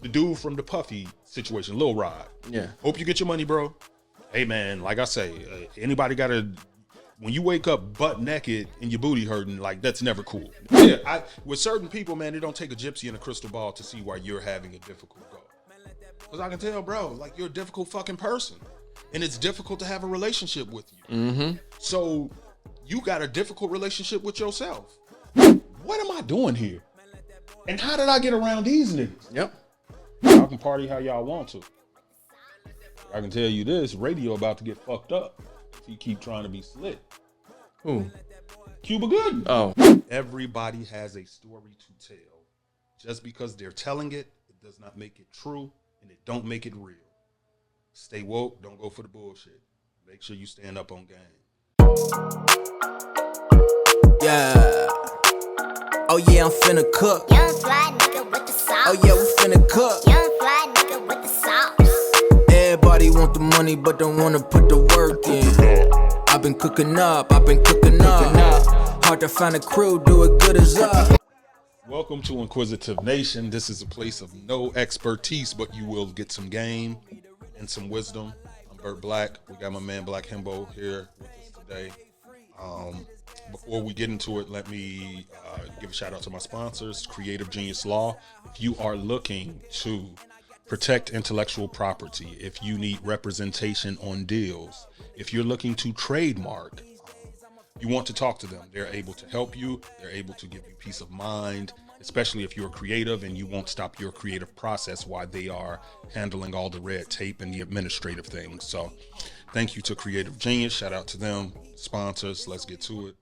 The dude from the Puffy situation, Lil Rod. Yeah. Hope you get your money, bro. Hey, man, like I say, anybody got to, when you wake up butt naked and your booty hurting, like, that's never cool. Yeah, with certain people, man, it don't take a gypsy and a crystal ball to see why you're having a difficult go. Because I can tell, bro, like, you're a difficult fucking person. And it's difficult to have a relationship with you. Mm-hmm. So you got a difficult relationship with yourself. What am I doing here? And how did I get around these niggas? Yep. Y'all can party how y'all want to. I can tell you this, radio about to get fucked up if you keep trying to be slick. Who? Cuba Gooding. Oh. Everybody has a story to tell. Just because they're telling it, it does not make it true, and it don't make it real. Stay woke, don't go for the bullshit. Make sure you stand up on game. Yeah. Oh yeah, I'm finna cook. Young fly nigga with the sauce. Oh yeah, we finna cook. Young fly nigga with the sauce. Everybody want the money, but don't wanna put the work in. I've been cooking up, Hard to find a crew, do it good as up. Welcome to Inquisitive Nation. This is a place of no expertise, but you will get some game and some wisdom. I'm Bert Black. We got my man Black Himbo here with us today. Before we get into it, let me give a shout out to my sponsors, Creative Genius Law. If you are looking to protect intellectual property, if you need representation on deals, if you're looking to trademark, you want to talk to them. They're able to help you. They're able to give you peace of mind, especially if you're creative and you won't stop your creative process while they are handling all the red tape and the administrative things. So thank you to Creative Genius. Shout out to them, sponsors. Let's get to it.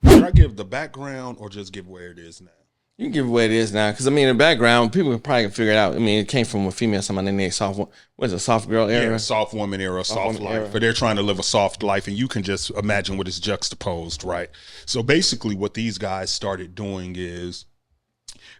Should I give the background or just give where it is now? You can give it where it is now, because I mean, in the background, people can probably figure it out. I mean, it came from a female, somebody named soft. What is it, soft girl era? Yeah, soft woman era, soft life. Era. But they're trying to live a soft life, and you can just imagine what is juxtaposed, right? So basically, what these guys started doing is,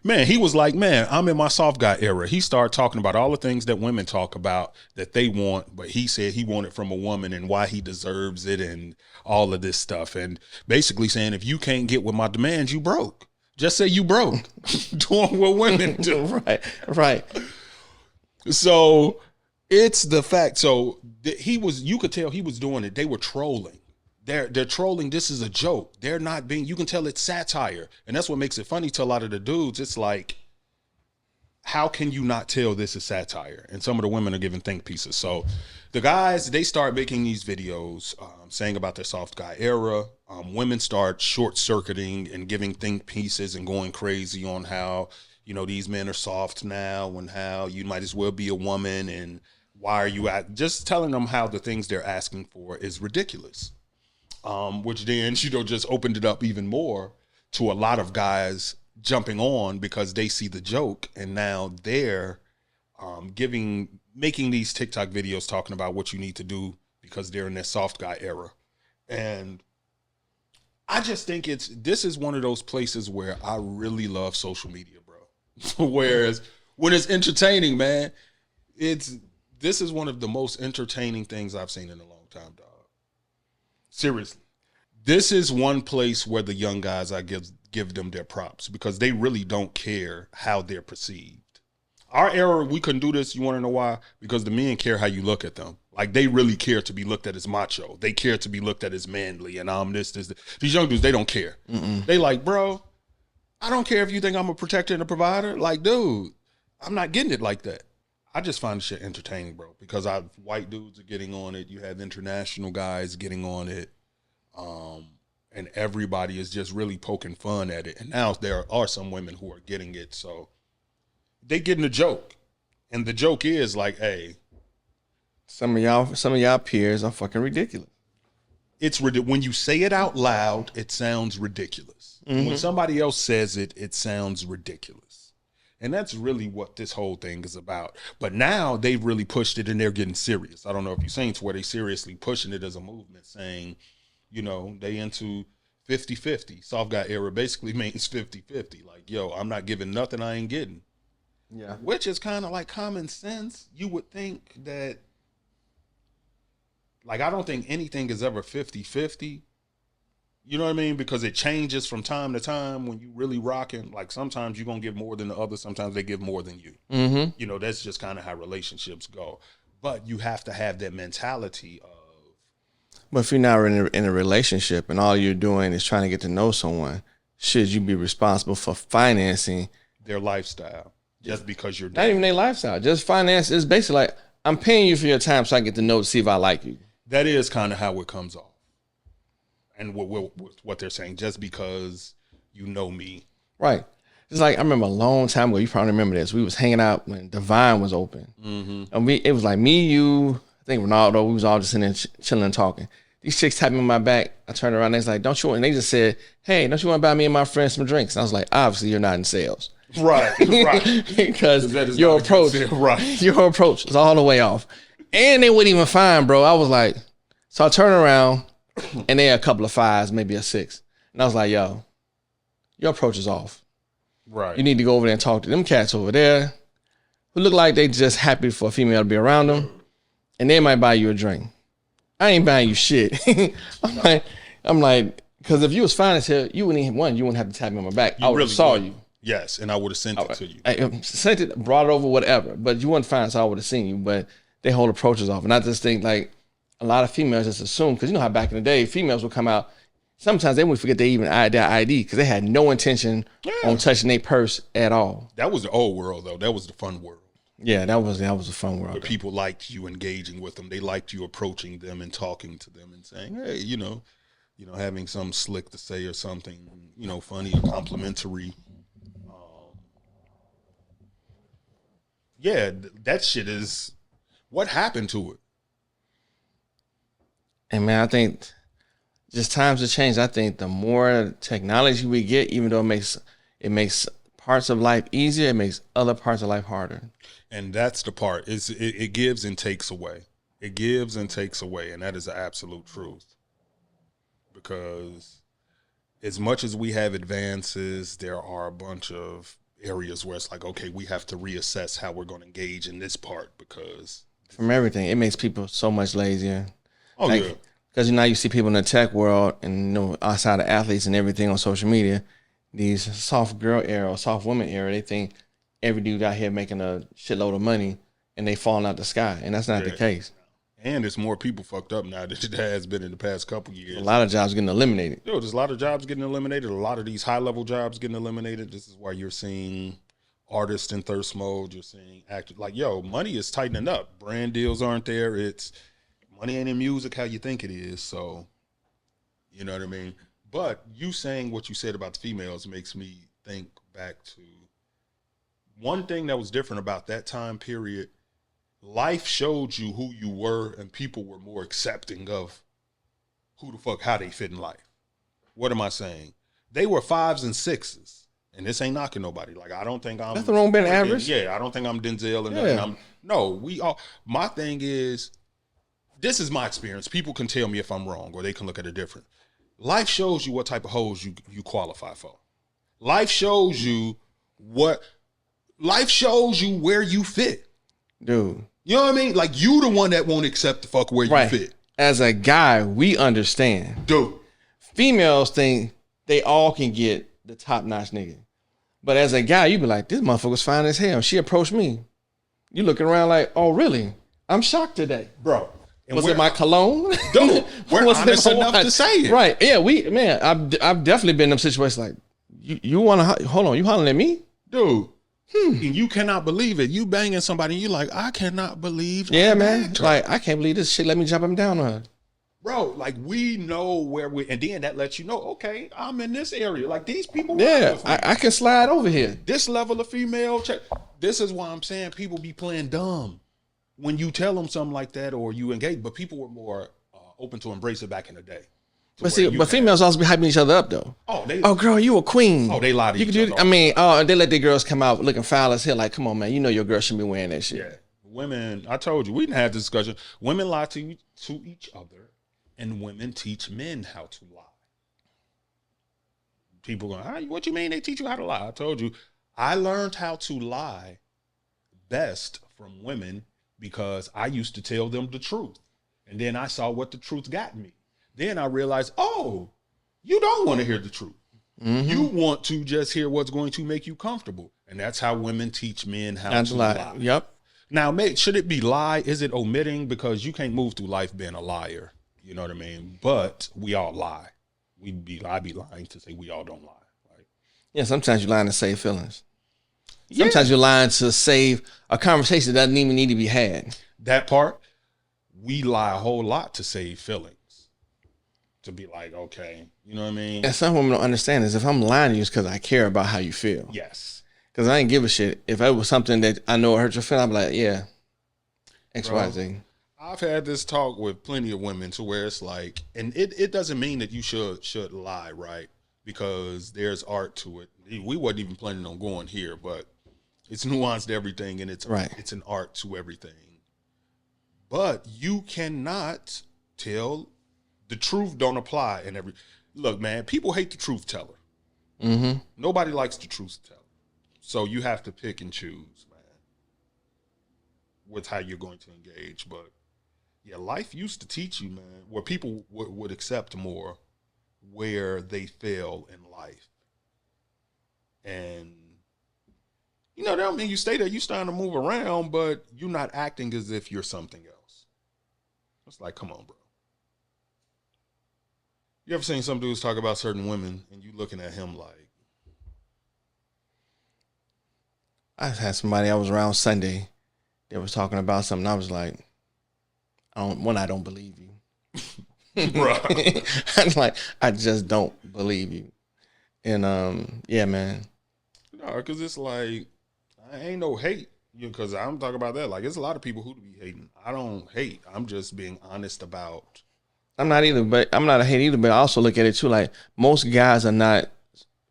man, he was like, man, I'm in my soft guy era. He started talking about all the things that women talk about that they want, but he said he wanted from a woman and why he deserves it and all of this stuff. And basically saying, if you can't get with my demands, you broke. Just say you broke. Doing what women do. Right. So it's the fact. So you could tell he was doing it. They were trolling. They're trolling. This is a joke. They're not being, you can tell it's satire. And that's what makes it funny to a lot of the dudes. It's like, how can you not tell this is satire? And some of the women are giving think pieces. So the guys, they start making these videos saying about their soft guy era. Women start short circuiting and giving think pieces and going crazy on how, you know, these men are soft now and how you might as well be a woman and why are you just telling them how the things they're asking for is ridiculous. Which then, you know, just opened it up even more to a lot of guys jumping on because they see the joke and now they're making these TikTok videos talking about what you need to do because they're in their soft guy era. And I just think this is one of those places where I really love social media, bro. Whereas when it's entertaining, man, this is one of the most entertaining things I've seen in a long time, dog. Seriously. This is one place where the young guys, I give them their props because they really don't care how they're perceived. Our era, we couldn't do this. You want to know why? Because the men care how you look at them. Like, they really care to be looked at as macho. They care to be looked at as manly and this. These young dudes, they don't care. They like, bro, I don't care if you think I'm a protector and a provider. Like, dude, I'm not getting it like that. I just find the shit entertaining, bro, because white dudes are getting on it. You have international guys getting on it. And everybody is just really poking fun at it. And now there are some women who are getting it. So they getting the joke. And the joke is like, hey, Some of y'all peers are fucking ridiculous. it's when you say it out loud, it sounds ridiculous. When somebody else says it, it sounds ridiculous. And that's really what this whole thing is about. But now they've really pushed it and they're getting serious. I don't know if you've seen to where they seriously pushing it as a movement, saying, you know, they into 50-50. Soft guy era basically means 50-50. Like, yo, I'm not giving nothing I ain't getting. Yeah. Which is kind of like common sense. You would think that, like, I don't think anything is ever 50-50. You know what I mean? Because it changes from time to time when you really rocking. Like sometimes you're gonna give more than the other. Sometimes they give more than you. Mm-hmm. You know, that's just kind of how relationships go. But you have to have that mentality of But if you're not in a relationship and all you're doing is trying to get to know someone, should you be responsible for financing? their lifestyle just because you're Not dating. even their lifestyle, just finance. It's basically like, I'm paying you for your time so I get to know to see if I like you. That is kind of how it comes off. And what they're saying, just because you know me. Right. It's like, I remember a long time ago, you probably remember this. We was hanging out when Divine was open. And it was like me, you, I think Ronaldo, we was all just sitting there chilling and talking. These chicks tapped me on my back. I turned around and they was like, don't you want, and they just said, hey, don't you want to buy me and my friends some drinks? And I was like, obviously you're not in sales. Right, right. Because That is your not a good approach, sale, right. your approach was all the way off. And they wouldn't even fine, bro. I was like, so I turned around and they had a couple of fives, maybe a six. And I was like, yo, your approach is off. Right. You need to go over there and talk to them cats over there who look like they just happy for a female to be around them. And they might buy you a drink. I ain't buying you shit. I'm like, because if you was fine as hell, you wouldn't have to tap me on my back. I would have saw wouldn't. you. Yes, and I would have sent it to you. I sent it, brought it over, whatever. But you weren't fine, so I would have seen you. But they hold approaches off. And I just think, like, a lot of females just assume, because you know how back in the day, females would come out, sometimes they would forget they even had their ID because they had no intention on touching their purse at all. That was the old world, though. That was the fun world. Yeah, that was a fun world. Where people liked you engaging with them. They liked you approaching them and talking to them and saying, hey, having some slick to say or something, funny or complimentary. That shit is, what happened to it? And man, I think just times have changed. I think the more technology we get, even though it makes parts of life easier, it makes other parts of life harder. And that's the part. It gives and takes away. It gives and takes away, and that is the absolute truth. Because as much as we have advances, there are a bunch of areas where it's like, okay, we have to reassess how we're going to engage in this part because from everything, it makes people so much lazier. Oh, yeah. Because now you see people in the tech world and outside of athletes and everything on social media, these soft girl era or soft woman era, they think every dude out here making a shitload of money and they falling out the sky. And that's not the case. And there's more people fucked up now than it has been in the past couple years. A lot of jobs getting eliminated. There's a lot of jobs getting eliminated. A lot of these high-level jobs getting eliminated. This is why you're seeing artists in thirst mode. You're seeing actors. Like, money is tightening up. Brand deals aren't there. Money ain't in music how you think it is. So, you know what I mean? But you saying what you said about the females makes me think back to one thing that was different about that time period. Life showed you who you were, and people were more accepting of how they fit in life. What am I saying? They were 5s and 6s, and this ain't knocking nobody. Like, I don't think I'm nothing wrong being average. Yeah, I don't think I'm Denzel and nothing. We all. My thing is, this is my experience. People can tell me if I'm wrong, or they can look at it different. Life shows you what type of hoes you qualify for. Life shows you where you fit. Dude. You know what I mean? Like, you the one that won't accept the fuck where you fit. As a guy, we understand. Dude. Females think they all can get the top-notch nigga. But as a guy, you be like, this motherfucker's fine as hell. She approached me. You looking around like, oh, really? I'm shocked today. Bro. Was it my cologne? Dude, we're honest enough to say it. Right. Yeah, I've definitely been in them situations like, you want to, hold on, you hollering at me? Dude. And you cannot believe it. You banging somebody and you like, I cannot believe. Yeah, man. Like, I can't believe this shit. Let me jump him down on her. Bro, like, we know where and then that lets you know, okay, I'm in this area. Like, these people. Yeah, I can slide over here. This level of female check. This is why I'm saying people be playing dumb when you tell them something like that or you engage. But people were more open to embrace it back in the day. But females also be hyping each other up though. Oh, girl, you a queen. Oh, they lie to you each other. They let their girls come out looking foul as hell. Like, come on, man, you know your girl shouldn't be wearing that shit. Yeah, women. I told you we didn't have this discussion. Women lie to each other, and women teach men how to lie. People going, what you mean they teach you how to lie? I told you, I learned how to lie best from women because I used to tell them the truth, and then I saw what the truth got me. Then I realized, You don't want to hear the truth. You want to just hear what's going to make you comfortable. And that's how women teach men how to lie. Yep. Now, mate, should it be lie? Is it omitting? Because you can't move through life being a liar. You know what I mean? But we all lie. I be lying to say we all don't lie. Right? Yeah, sometimes you're lying to save feelings. Sometimes you're lying to save a conversation that doesn't even need to be had. That part, we lie a whole lot to save feelings. To be like, okay, you know what I mean? And some women don't understand is if I'm lying to you, it's because I care about how you feel. Yes. Because I ain't give a shit. If it was something that I know hurt your feelings, I'm like, yeah, X, Y, Z. I've had this talk with plenty of women to where it's like, and it doesn't mean that you should lie, right? Because there's art to it. We wasn't even planning on going here, but it's nuanced everything, and it's an art to everything. But you cannot tell the truth don't apply in every. Look, man, people hate the truth teller. Mm-hmm. Nobody likes the truth teller. So you have to pick and choose, man, with how you're going to engage. But yeah, life used to teach you, man, where people would accept more where they fail in life. And, you know, that don't mean you stay there. You starting to move around, but you're not acting as if you're something else. It's like, come on, bro. You ever seen some dudes talk about certain women and you looking at him like? I had somebody I was around Sunday that was talking about something. I was like, I don't believe you. Bro. I'm like, I just don't believe you. And yeah, man. No, because it's like, I ain't no hate. Because I'm talking about that. Like, there's a lot of people who be hating. I don't hate. I'm just being honest about. I'm not either, but I'm not a hate either, but I also look at it too, like most guys are not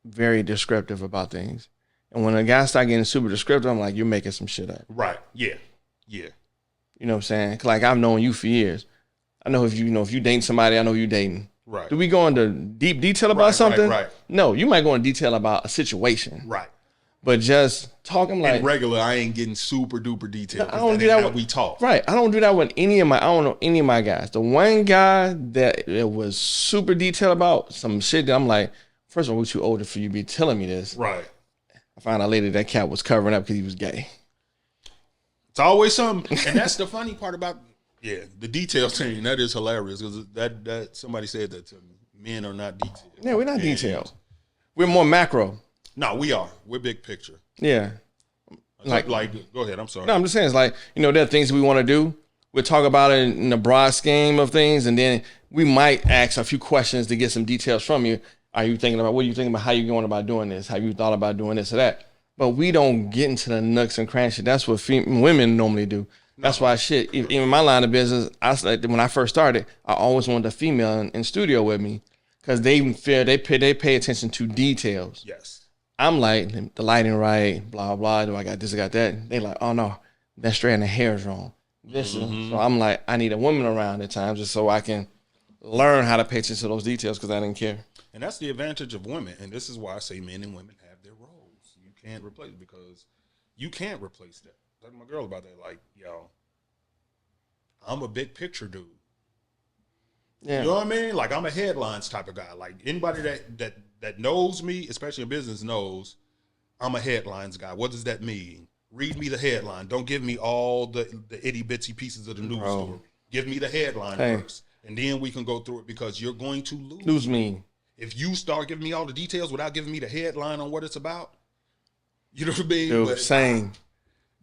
very descriptive about things. And when a guy start getting super descriptive, I'm like, you're making some shit up. Right. Yeah. Yeah. You know what I'm saying? Like I've known you for years. I know if you dating somebody, I know you dating. Right. Do we go into deep detail about something? Right. No, you might go into detail about a situation. Right. But just talking like in regular, I ain't getting super duper detailed. I don't do that. We talk. Right. I don't do that with I don't know any of my guys. The one guy that it was super detailed about some shit that I'm like, first of all, we're too older for you to be telling me this. Right. I found out later that cat was covering up because he was gay. It's always something. And that's the funny part about, the detail thing. That is hilarious because that somebody said that to me. Men are not detailed. Yeah, we're not detailed. We're more macro. No, we are. We're big picture. Yeah. Like, go ahead. I'm sorry. No, I'm just saying, it's like, there are things we want to do. We'll talk about it in the broad scheme of things, and then we might ask a few questions to get some details from you. What are you thinking about? How you going about doing this? Have you thought about doing this or that? But we don't get into the nooks and crannies. That's what women normally do. That's why even my line of business, when I first started, I always wanted a female in studio with me because they pay attention to details. Yes. I'm like, the lighting right, blah, blah. Do I got this, I got that? They like, oh no, that straight and the hair is wrong. So I'm like, I need a woman around at times just so I can learn how to pay attention to those details because I didn't care. And that's the advantage of women. And this is why I say men and women have their roles. You can't replace it because you can't replace that. I talked to my girl about that. Like, yo, I'm a big picture dude. Yeah. You know what I mean? Like, I'm a headlines type of guy. Like, anybody that knows me, especially in business, knows I'm a headlines guy. What does that mean? Read me the headline. Don't give me all the itty bitsy pieces of the news story. Give me the headline first, and then we can go through it because you're going to lose me. If you start giving me all the details without giving me the headline on what it's about, you know what I mean? Dude, same.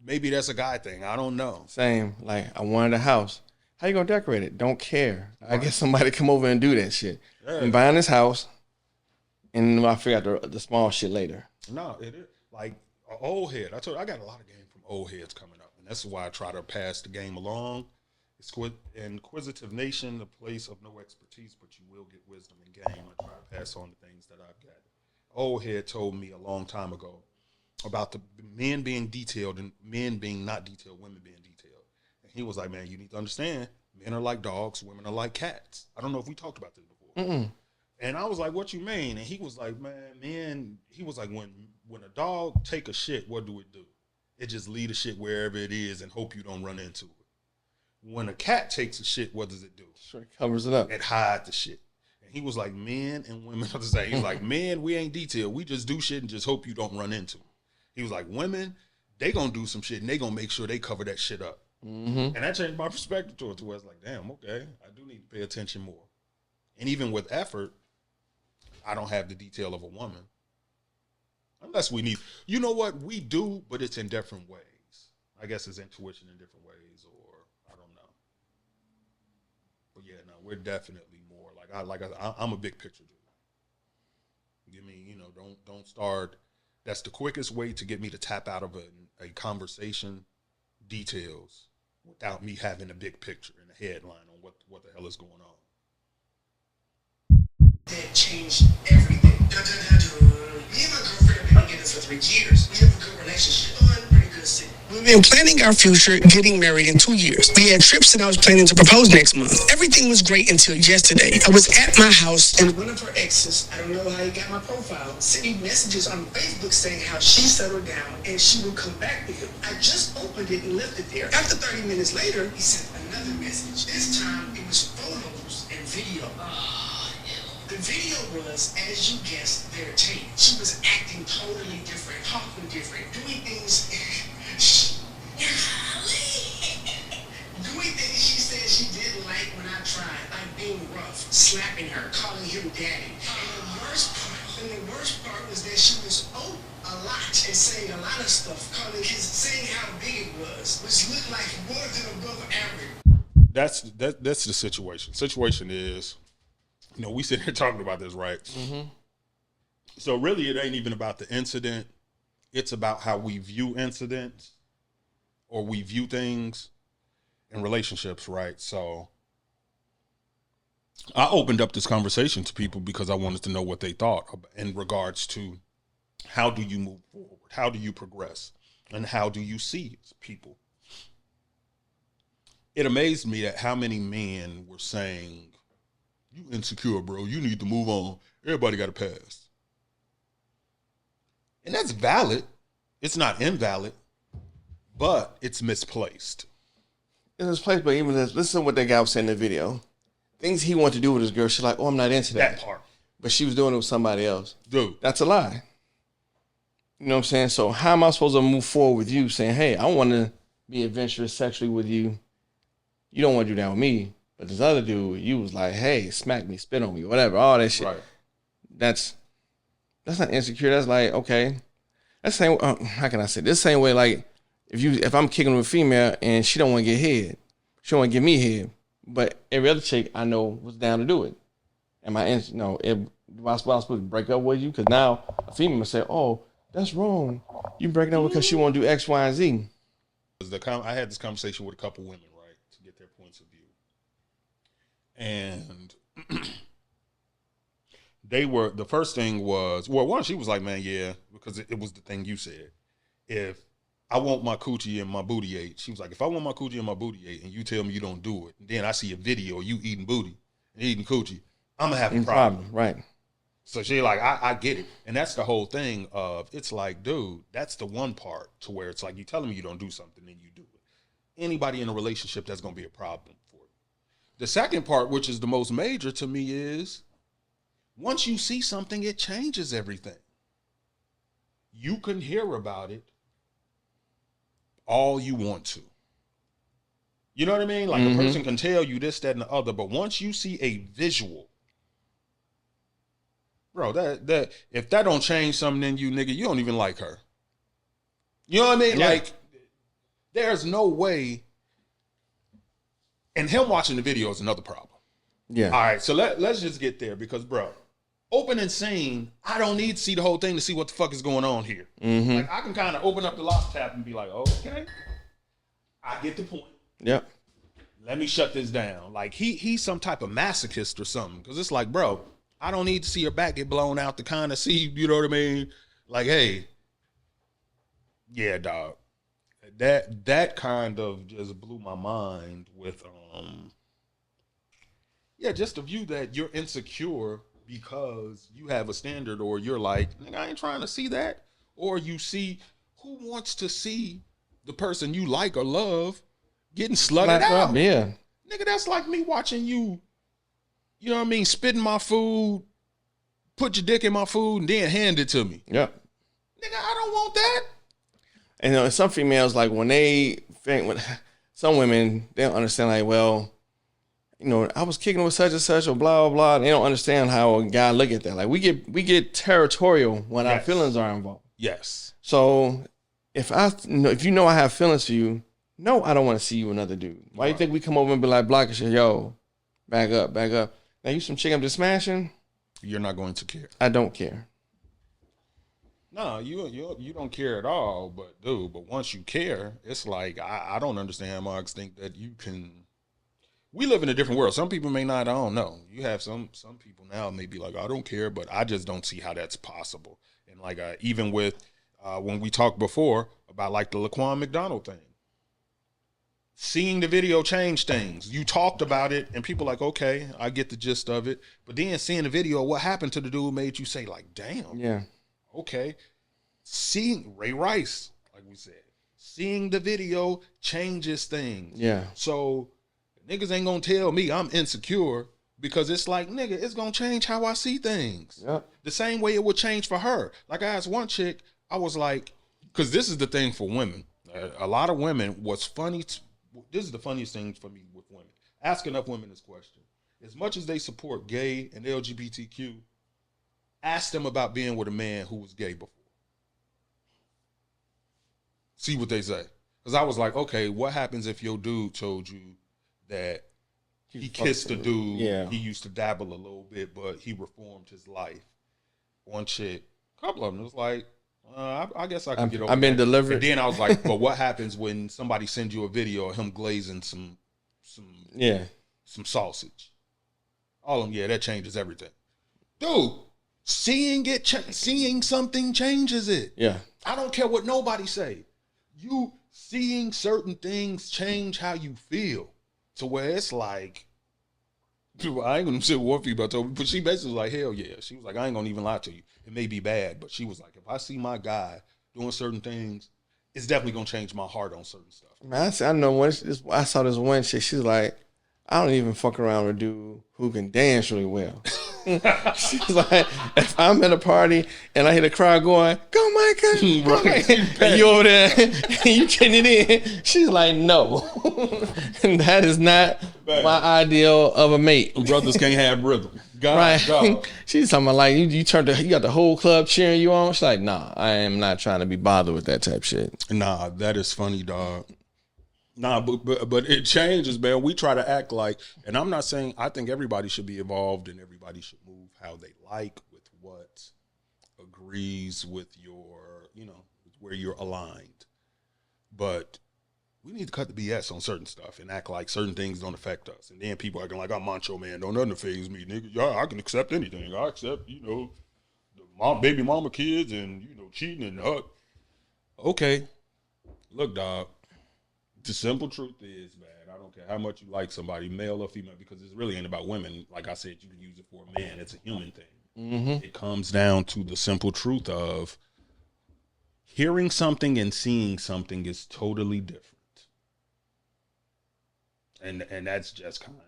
Maybe that's a guy thing. I don't know. Same. Like, I wanted a house. How you gonna decorate it? Don't care. I get somebody to come over and do that shit. Yeah. I'm buying this house, and I figure out the small shit later. No, it is like an old head. I told you, I got a lot of game from old heads coming up, and that's why I try to pass the game along. It's inquisitive nation, the place of no expertise, but you will get wisdom and game. I try to pass on the things that I've got. Old head told me a long time ago about the men being detailed and men being not detailed, women being detailed. And he was like, man, you need to understand, men are like dogs, women are like cats. I don't know if we talked about this before. Mm-mm. And I was like, what you mean? And he was like, man, he was like, when a dog take a shit, what do it do? It just leave the shit wherever it is and hope you don't run into it. When a cat takes a shit, what does it do? Sure, covers it up. It hides the shit. And He was like, men and women are the same. He was like, men, we ain't detailed. We just do shit and just hope you don't run into it. He was like, women, they gonna do some shit and they gonna make sure they cover that shit up. And that changed my perspective to it, to where it's like, damn, okay, I do need to pay attention more. And even with effort, I don't have the detail of a woman. Unless we need, you know what, we do, but it's in different ways. I guess it's intuition in different ways, or I don't know. But yeah, no, we're definitely more I'm a big picture dude. Give me, don't start. That's the quickest way to get me to tap out of a conversation details without me having a big picture and a headline on what the hell is going on. That changed everything. Me and my girlfriend have been together for 3 years. We have a good relationship. Pretty good city. We've been planning our future, getting married in 2 years. We had trips and I was planning to propose next month. Everything was great until yesterday. I was at my house and one of her exes, I don't know how he got my profile, sent me messages on Facebook saying how she settled down and she would come back to him. I just opened it and left it there. After 30 minutes later, he sent another message. This time it was photos and video. The video was, as you guessed, entertaining. She was acting totally different, talking different, doing things. Doing things she said she didn't like when I tried, like being rough, slapping her, calling him daddy. And the worst part was that she was a lot and saying a lot of stuff, saying how big it was, which looked like more than above average. That's the situation. Situation is, we sit here talking about this, right? So really, it ain't even about the incident. It's about how we view incidents or we view things in relationships, right? So I opened up this conversation to people because I wanted to know what they thought in regards to how do you move forward? How do you progress? And how do you see people? It amazed me at how many men were saying, you insecure, bro. You need to move on. Everybody got a pass. And that's valid. It's not invalid, but it's misplaced. It's misplaced, but even listen to what that guy was saying in the video. Things he wanted to do with his girl, she's like, oh, I'm not into that. That part. But she was doing it with somebody else. Dude. That's a lie. You know what I'm saying? So how am I supposed to move forward with you saying, hey, I want to be adventurous sexually with you. You don't want to do that with me. But this other dude, you was like, hey, smack me, spit on me, whatever, all that shit. Right. That's not insecure. That's like, okay. That's the same, how can I say? This same way, like, if I'm kicking with a female and she don't want to get head, she don't want to give me head, but every other chick I know was down to do it. Am I, am I supposed to break up with you? Because now a female will say, oh, that's wrong. You breaking up because she want to do X, Y, and Z. I had this conversation with a couple women, right, to get their points of view. And the first thing was, well, one, she was like, man, yeah, because it was the thing you said. If I want my coochie and my booty ate, she was like, if I want my coochie and my booty ate and you tell me you don't do it, and then I see a video of you eating booty and eating coochie, I'm going to have a problem. Right. So she like, I get it. And that's the whole thing of, it's like, dude, that's the one part to where it's like, you telling me you don't do something and you do it. Anybody in a relationship, that's going to be a problem for you. The second part, which is the most major to me, is once you see something, it changes everything. You can hear about it all you want to. You know what I mean? Like a person can tell you this, that, and the other, but once you see a visual, bro, that if that don't change something in you, nigga, you don't even like her. You know what I mean? Yeah. Like, there's no way. And him watching the video is another problem. Yeah. All right, so let's just get there because, bro, opening scene, I don't need to see the whole thing to see what the fuck is going on here. Like, I can kind of open up the lock tap and be like, okay, I get the point. Yep. Let me shut this down. Like, he's some type of masochist or something. Because it's like, bro, I don't need to see her back get blown out to kind of see, you know what I mean? Like, hey, yeah, dog. That kind of just blew my mind with, just the view that you're insecure because you have a standard, or you're like, nigga, I ain't trying to see that. Or you see, who wants to see the person you like or love getting slutted out? Yeah. Nigga, that's like me watching you you know what I mean, spit in my food, put your dick in my food, and then hand it to me. Yeah. Nigga, I don't want that. And some females, like when they think, some women, they don't understand, like, well, I was kicking with such and such or blah, blah, blah. They don't understand how a guy look at that. Like we get territorial when our feelings are involved. Yes. So if if I have feelings for you, no, I don't want to see you another dude. Why you think we come over and be like, block and shit, yo, back up. Now you some chick I'm just smashing? You're not going to care. I don't care. No, you don't care at all. But dude, once you care, it's like I don't understand Marks think that you can. We live in a different world. Some people may not. I don't know. You have some people now may be like, I don't care, but I just don't see how that's possible. And like even with when we talked before about like the Laquan McDonald thing, seeing the video change things. You talked about it, and people like, okay, I get the gist of it. But then seeing the video, what happened to the dude made you say like, damn. Yeah. Okay. Seeing Ray Rice, like we said, seeing the video changes things. Yeah. So niggas ain't gonna tell me I'm insecure because it's like, nigga, it's gonna change how I see things. Yep. The same way it would change for her. Like I asked one chick, I was like, because this is the thing for women. A lot of women, what's funny, this is the funniest thing for me with women. Ask enough women this question. As much as they support gay and LGBTQ, ask them about being with a man who was gay before. See what they say. Because I was like, okay, what happens if your dude told you that he kissed a dude, he used to dabble a little bit, but he reformed his life? One chick, a couple of them, it was like, I guess I can get over I've been that. delivered. And then I was like, but what happens when somebody sends you a video of him glazing some sausage? All of them, that changes everything. Dude, seeing something changes it. Yeah. I don't care what nobody say. You seeing certain things change how you feel. To where it's like, I ain't gonna say what one female told me, but she basically was like, hell yeah. She was like, I ain't gonna even lie to you. It may be bad, but she was like, if I see my guy doing certain things, it's definitely gonna change my heart on certain stuff. Man, I know when I saw this one chick, she's like, I don't even fuck around with a dude who can dance really well. She's like, if I'm at a party and I hear the crowd going, go Micah, go Micah, and you over there and you getting it in, she's like, no. And that is not my ideal of a mate. Brothers can't have rhythm. God. She's talking about like, you got the whole club cheering you on. She's like, nah, I am not trying to be bothered with that type shit. Nah, that is funny, dog. Nah, but it changes, man. We try to act like, and I'm not saying I think everybody should be involved and everybody should move how they like with what agrees with your, where you're aligned. But we need to cut the BS on certain stuff and act like certain things don't affect us. And then people acting like I'm macho man, don't nothing phase me, nigga. Yeah, I can accept anything. I accept, the baby mama kids and, cheating and okay. Look, dog. The simple truth is, man, I don't care how much you like somebody, male or female, because it really ain't about women. Like I said, you can use it for a man. It's a human thing. Mm-hmm. It comes down to the simple truth of hearing something and seeing something is totally different. And that's just kind of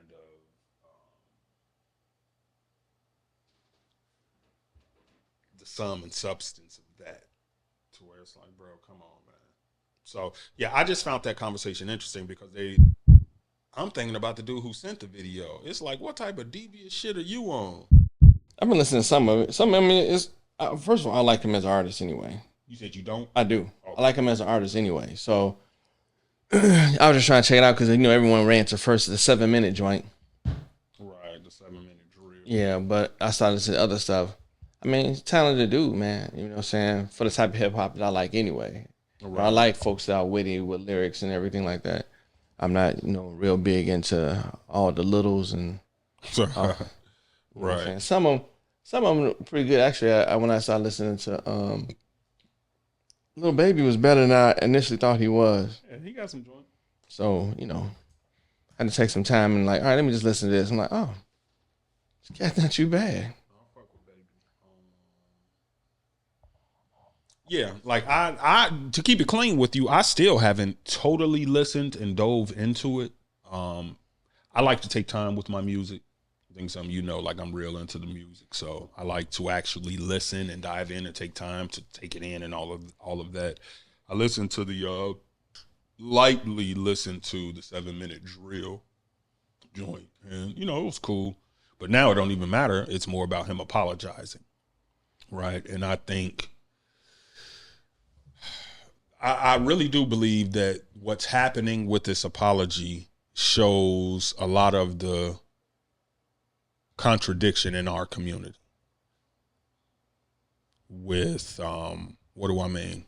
the sum and substance of that, to where it's like, bro, come on, man. So, yeah, I just found that conversation interesting because I'm thinking about the dude who sent the video. It's like, what type of devious shit are you on? I've been listening to some of it. First of all, I like him as an artist anyway. You said you don't? I do. Okay. I like him as an artist anyway. So, I was just trying to check it out because, everyone ran to first the 7-minute joint. Right, the 7-minute drill. Yeah, but I started to see other stuff. I mean, he's a talented dude, man. You know what I'm saying? For the type of hip-hop that I like anyway. Right. I like folks that are witty with lyrics and everything like that. I'm not, real big into all the littles and right. Some of them are pretty good. Actually, when I started listening to Lil Baby was better than I initially thought he was. Yeah, he got some joint. So, I had to take some time and like, all right, let me just listen to this. I'm like, oh, this cat's not too bad. Yeah, like I to keep it clean with you, I still haven't totally listened and dove into it. I like to take time with my music. think some of you know, like I'm real into the music, so I like to actually listen and dive in and take time to take it in and all of that. I listened to the lightly listened to the 7-minute drill joint, and it was cool. But now it don't even matter. It's more about him apologizing, right? And I think I really do believe that what's happening with this apology shows a lot of the contradiction in our community with what do I mean?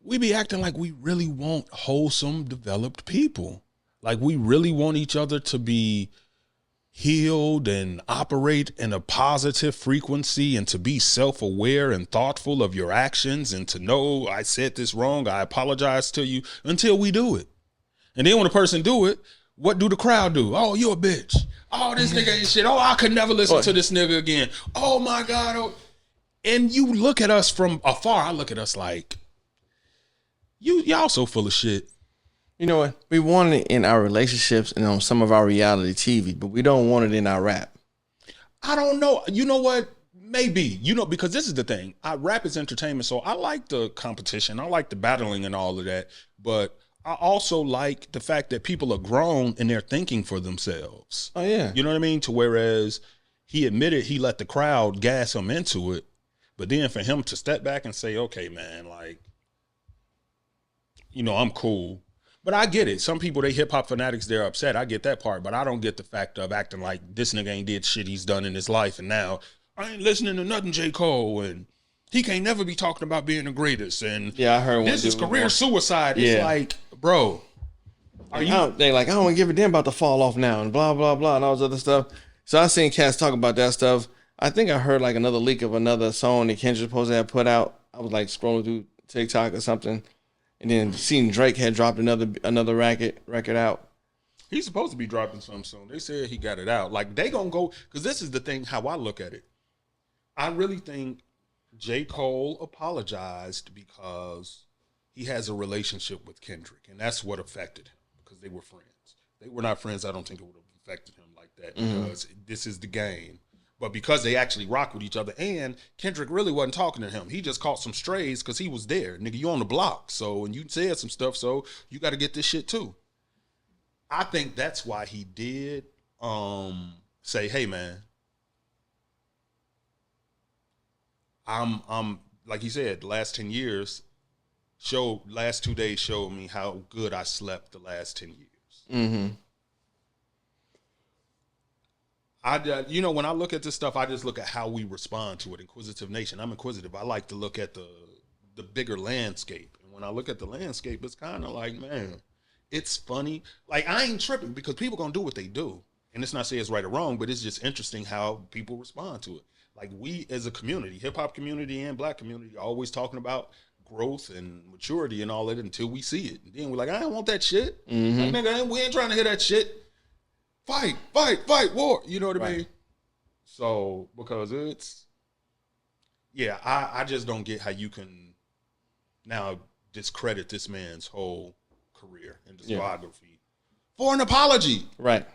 We be acting like we really want wholesome, developed people. Like we really want each other to be healed and operate in a positive frequency and to be self-aware and thoughtful of your actions and to know I said this wrong, I apologize to you, until we do it. And then when a person do it, what do the crowd do? Oh, you're a bitch. Oh, this nigga ain't shit. Oh, I could never listen to this nigga again. Oh my God. Oh. And you look at us from afar. I look at us like, y'all so full of shit. You know what? We want it in our relationships and on some of our reality TV, but we don't want it in our rap. I don't know. You know what? Maybe. Because this is the thing. Rap is entertainment, so I like the competition. I like the battling and all of that. But I also like the fact that people are grown and they're thinking for themselves. Oh, yeah. You know what I mean? To whereas he admitted he let the crowd gas him into it, but then for him to step back and say, okay, man, like, I'm cool. But I get it. Some people, they hip hop fanatics, they're upset. I get that part, but I don't get the fact of acting like this nigga ain't did shit he's done in his life, and now I ain't listening to nothing J. Cole, and he can't never be talking about being the greatest. And yeah, I heard this is career suicide. It's like, bro, they like, I don't give a damn about the fall off now and blah blah blah and all this other stuff. So I seen cats talk about that stuff. I think I heard like another leak of another song that Kendrick supposed to have put out. I was like scrolling through TikTok or something. And then seeing Drake had dropped another record out. He's supposed to be dropping something soon. They said he got it out. Like, they gonna go, because this is the thing, how I look at it. I really think J. Cole apologized because he has a relationship with Kendrick, and that's what affected him, because they were friends. They were not friends, I don't think it would have affected him like that, because this is the game. But because they actually rock with each other, and Kendrick really wasn't talking to him. He just caught some strays because he was there. Nigga, you on the block. So, and you said some stuff, so you got to get this shit too. I think that's why he did say, hey, man, I'm like he said, the last 10 years, last 2 days showed me how good I slept the last 10 years. Mm-hmm. When I look at this stuff, I just look at how we respond to it. Inquisitive nation. I'm inquisitive. I like to look at the bigger landscape. And when I look at the landscape, it's kind of like, man, it's funny. Like, I ain't tripping because people gonna do what they do. And it's not saying it's right or wrong, but it's just interesting how people respond to it. Like, we as a community, hip hop community and black community, are always talking about growth and maturity and all that until we see it. And then we're like, I don't want that shit. Mm-hmm. Like, nigga, we ain't trying to hear that shit. Fight, war. You know what I mean? So, because I just don't get how you can now discredit this man's whole career and discography for an apology. Right.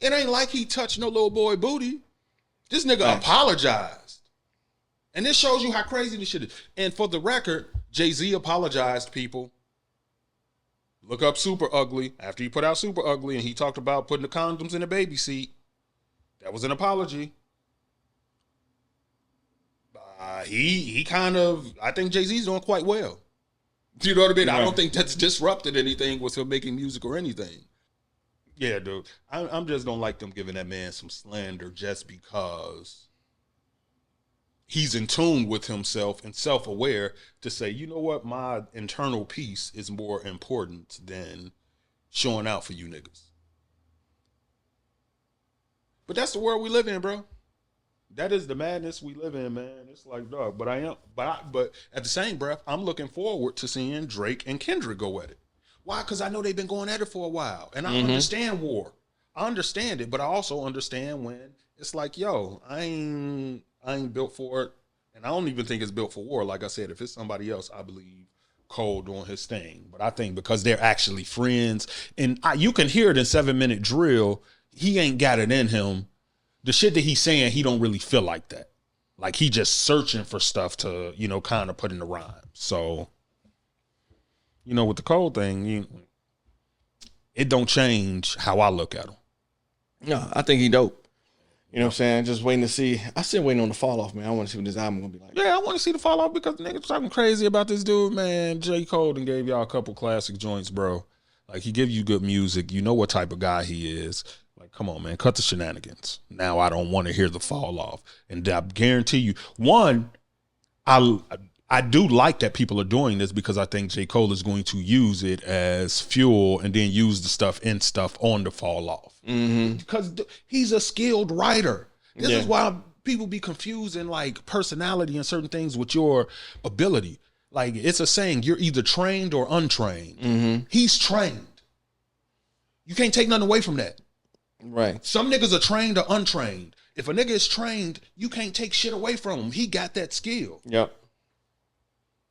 It ain't like he touched no little boy booty. This nigga apologized. And this shows you how crazy this shit is. And for the record, Jay-Z apologized, people. Look up Super Ugly. After he put out Super Ugly and he talked about putting the condoms in the baby seat, that was an apology. He kind of, I think Jay-Z's doing quite well. You know what I mean? Right. I don't think that's disrupted anything with him making music or anything. Yeah, dude. I'm just don't like them giving that man some slander just because he's in tune with himself and self-aware to say, you know what, my internal peace is more important than showing out for you niggas. But that's the world we live in, bro. That is the madness we live in, man. It's like, dog. But at the same breath, I'm looking forward to seeing Drake and Kendrick go at it. Why? Because I know they've been going at it for a while, and I understand war. I understand it, but I also understand when it's like, yo, I ain't built for it, and I don't even think it's built for war. Like I said, if it's somebody else, I believe Cole doing his thing. But I think because they're actually friends, and you can hear it in 7 Minute Drill, he ain't got it in him. The shit that he's saying, he don't really feel like that. Like he just searching for stuff to, you know, kind of put in the rhyme. So, you know, with the Cole thing, it don't change how I look at him. No, I think he dope. You know what I'm saying? Just waiting to see. I still waiting on the fall off, man. I want to see what this album gonna be like. Yeah, I want to see the fall off because niggas talking crazy about this dude, man. J. Cole done gave y'all a couple classic joints, bro. Like, he give you good music. You know what type of guy he is. Like, come on, man. Cut the shenanigans. Now I don't want to hear the fall off. And I guarantee you, one, I do like that people are doing this because I think J. Cole is going to use it as fuel and then use the stuff on the fall off. Mm-hmm. Because he's a skilled writer. This is why people be confusing like personality and certain things with your ability. Like, it's a saying, you're either trained or untrained. Mm-hmm. He's trained. You can't take nothing away from that. Right. Some niggas are trained or untrained. If a nigga is trained, you can't take shit away from him. He got that skill. Yep.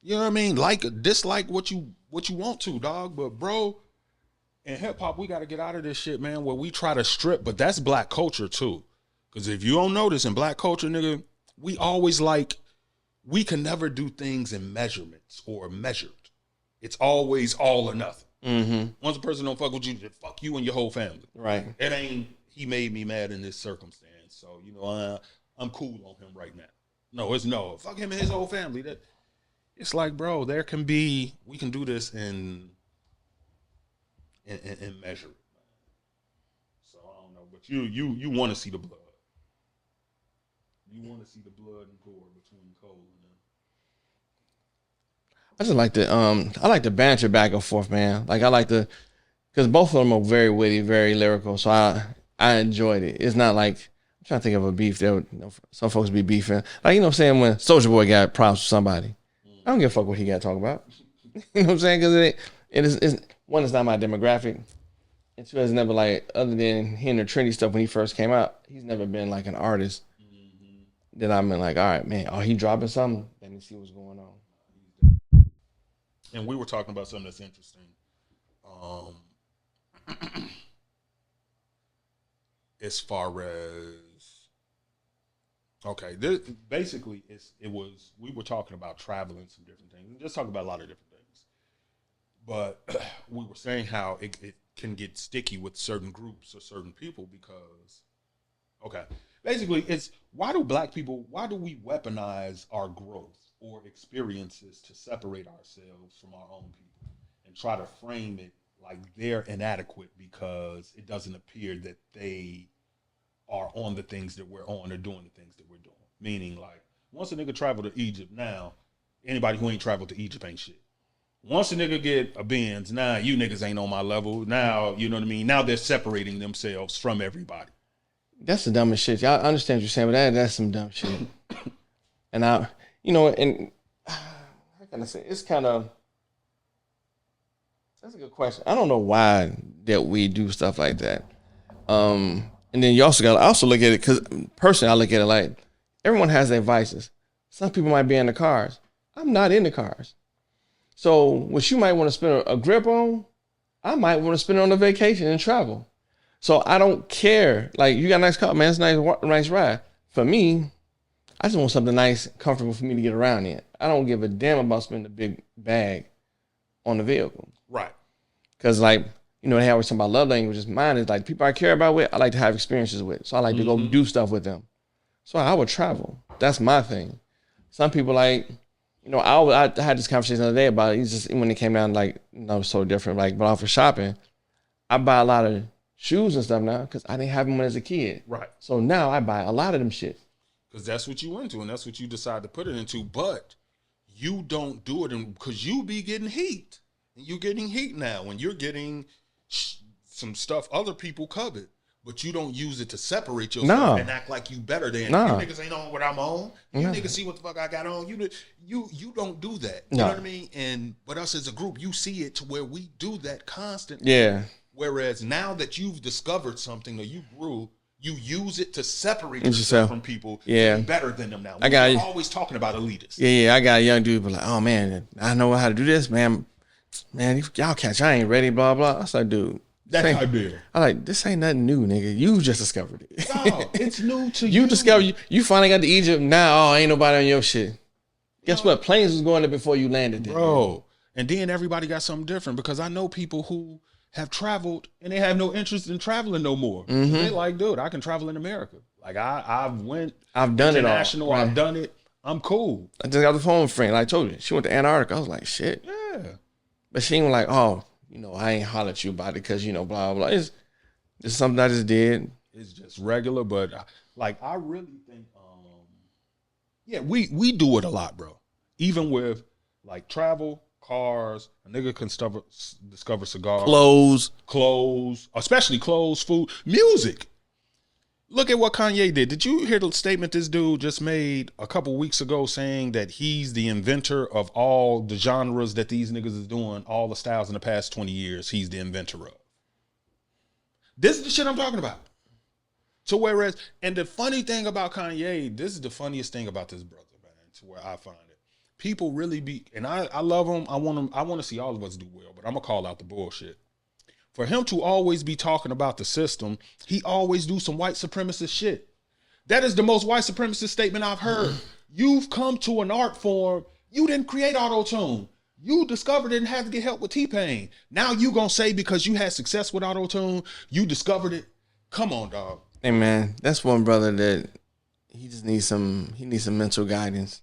You know what I mean? Like, dislike what you want to, dog. But bro, in hip hop, we got to get out of this shit, man, where we try to strip. But that's black culture too. Because if you don't notice, in black culture, nigga, we always we can never do things in measurements or measured. It's always all or nothing. Mm-hmm. Once a person don't fuck with you, then fuck you and your whole family. Right. It ain't, he made me mad in this circumstance. So, you know, I'm cool on him right now. No, it's no. Fuck him and his whole family. It's like, bro, we can do this and measure it. So I don't know, but you want to see the blood. You want to see the blood and gore between Cole and them. I just like I like the banter back and forth, man. Like because both of them are very witty, very lyrical. So I enjoyed it. It's not like, I'm trying to think of a beef. Some folks be beefing. Like, you know what I'm saying? When Soulja Boy got problems with somebody, I don't give a fuck what he got to talk about. You know what I'm saying? Because it's one, it's not my demographic. And two, it's never like, other than hearing the trendy stuff when he first came out, he's never been like an artist that I've been like, all right, man, he dropping something? Let me see what's going on. And we were talking about something that's interesting. As far as, okay, basically we were talking about traveling some different things, and just talking about a lot of different things. But we were saying how it can get sticky with certain groups or certain people because, okay, basically it's, why do we weaponize our growth or experiences to separate ourselves from our own people and try to frame it like they're inadequate because it doesn't appear that they are on the things that we're on or doing the things that we're doing. Meaning, like, once a nigga travel to Egypt, now anybody who ain't traveled to Egypt ain't shit. Once a nigga get a Benz, now you niggas ain't on my level. Now, you know what I mean? Now they're separating themselves from everybody. That's the dumbest shit. Y'all understand what you're saying, but that's some dumb shit. And how can I say, it's kind of, that's a good question. I don't know why that we do stuff like that. And then I also look at it, because personally I look at it like, everyone has their vices. Some people might be in the cars. I'm not in the cars. So what you might want to spend a grip on, I might want to spend it on a vacation and travel. So I don't care. Like, you got a nice car, man. It's a nice ride. For me, I just want something nice, comfortable for me to get around in. I don't give a damn about spending a big bag on the vehicle. Right. Because, like, you know, they always talk about love languages. Mine is like, people I care about with, I like to have experiences with. So I like to go do stuff with them. So I would travel. That's my thing. Some people, like, you know, I had this conversation the other day about it. It's just when it came down, like, you know, so different. Like, but off of shopping, I buy a lot of shoes and stuff now because I didn't have them when I was a kid. Right. So now I buy a lot of them shit. Because that's what you into and that's what you decide to put it into. But you don't do it because you be getting heat. And you're getting heat now when you're getting some stuff other people covet. But you don't use it to separate yourself and act like you better than. You niggas ain't on what I'm on. You niggas see what the fuck I got on. You don't do that. You know what I mean? But us as a group, you see it to where we do that constantly. Yeah. Whereas now that you've discovered something or you grew, you use it to separate yourself from people. Yeah. To be better than them now. We're always talking about elitists. Yeah. I got a young dude, but like, oh man, I know how to do this, man. Man, y'all catch, I ain't ready, blah, blah. I was like, dude, That Same. type deal. I like, this ain't nothing new, nigga. You just discovered it. No, it's new to you. You discovered, you finally got to Egypt. Now, ain't nobody on your shit. Guess what? Planes was going there before you landed there. Bro. And then everybody got something different because I know people who have traveled and they have no interest in traveling no more. They like, dude, I can travel in America. Like I've done it all. international, Right. I've done it. I'm cool. I just got the phone with a friend. Like I told you, she went to Antarctica. I was like, shit. Yeah. But she ain't like, oh, I ain't holler at you about it because, blah, blah, blah. It's something I just did. It's just regular, but like I really think yeah, we do it a lot, bro. Even with like travel, cars, a nigga can discover cigars, clothes, especially clothes, food, music. Look at what Kanye did. Did you hear the statement this dude just made a couple weeks ago saying that he's the inventor of all the genres that these niggas is doing, all the styles in the past 20 years, he's the inventor of. This is the shit I'm talking about. So whereas, and the funny thing about Kanye, this is the funniest thing about this brother, man, to where I find it. People really be, and I love him. I want to see all of us do well, but I'm gonna call out the bullshit. For him to always be talking about the system, he always do some white supremacist shit. That is the most white supremacist statement I've heard. You've come to an art form. You didn't create auto-tune. You discovered it and had to get help with T-Pain. Now you gonna say because you had success with auto-tune, you discovered it? Come on, dog. Hey man, that's one brother that he just needs some mental guidance.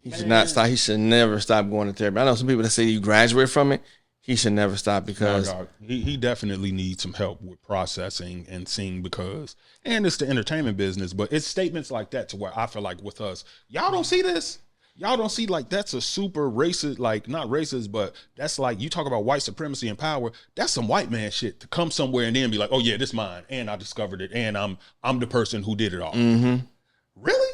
He should not stop. He should never stop going to therapy. I know some people that say you graduate from it. He should never stop because he definitely needs some help with processing and seeing because, and it's the entertainment business, but it's statements like that to where I feel like with us, y'all don't see this. Y'all don't see like that's a super racist, like not racist, but that's like you talk about white supremacy and power. That's some white man shit to come somewhere and then be like, oh yeah, this mine, and I discovered it, and I'm the person who did it all. Really?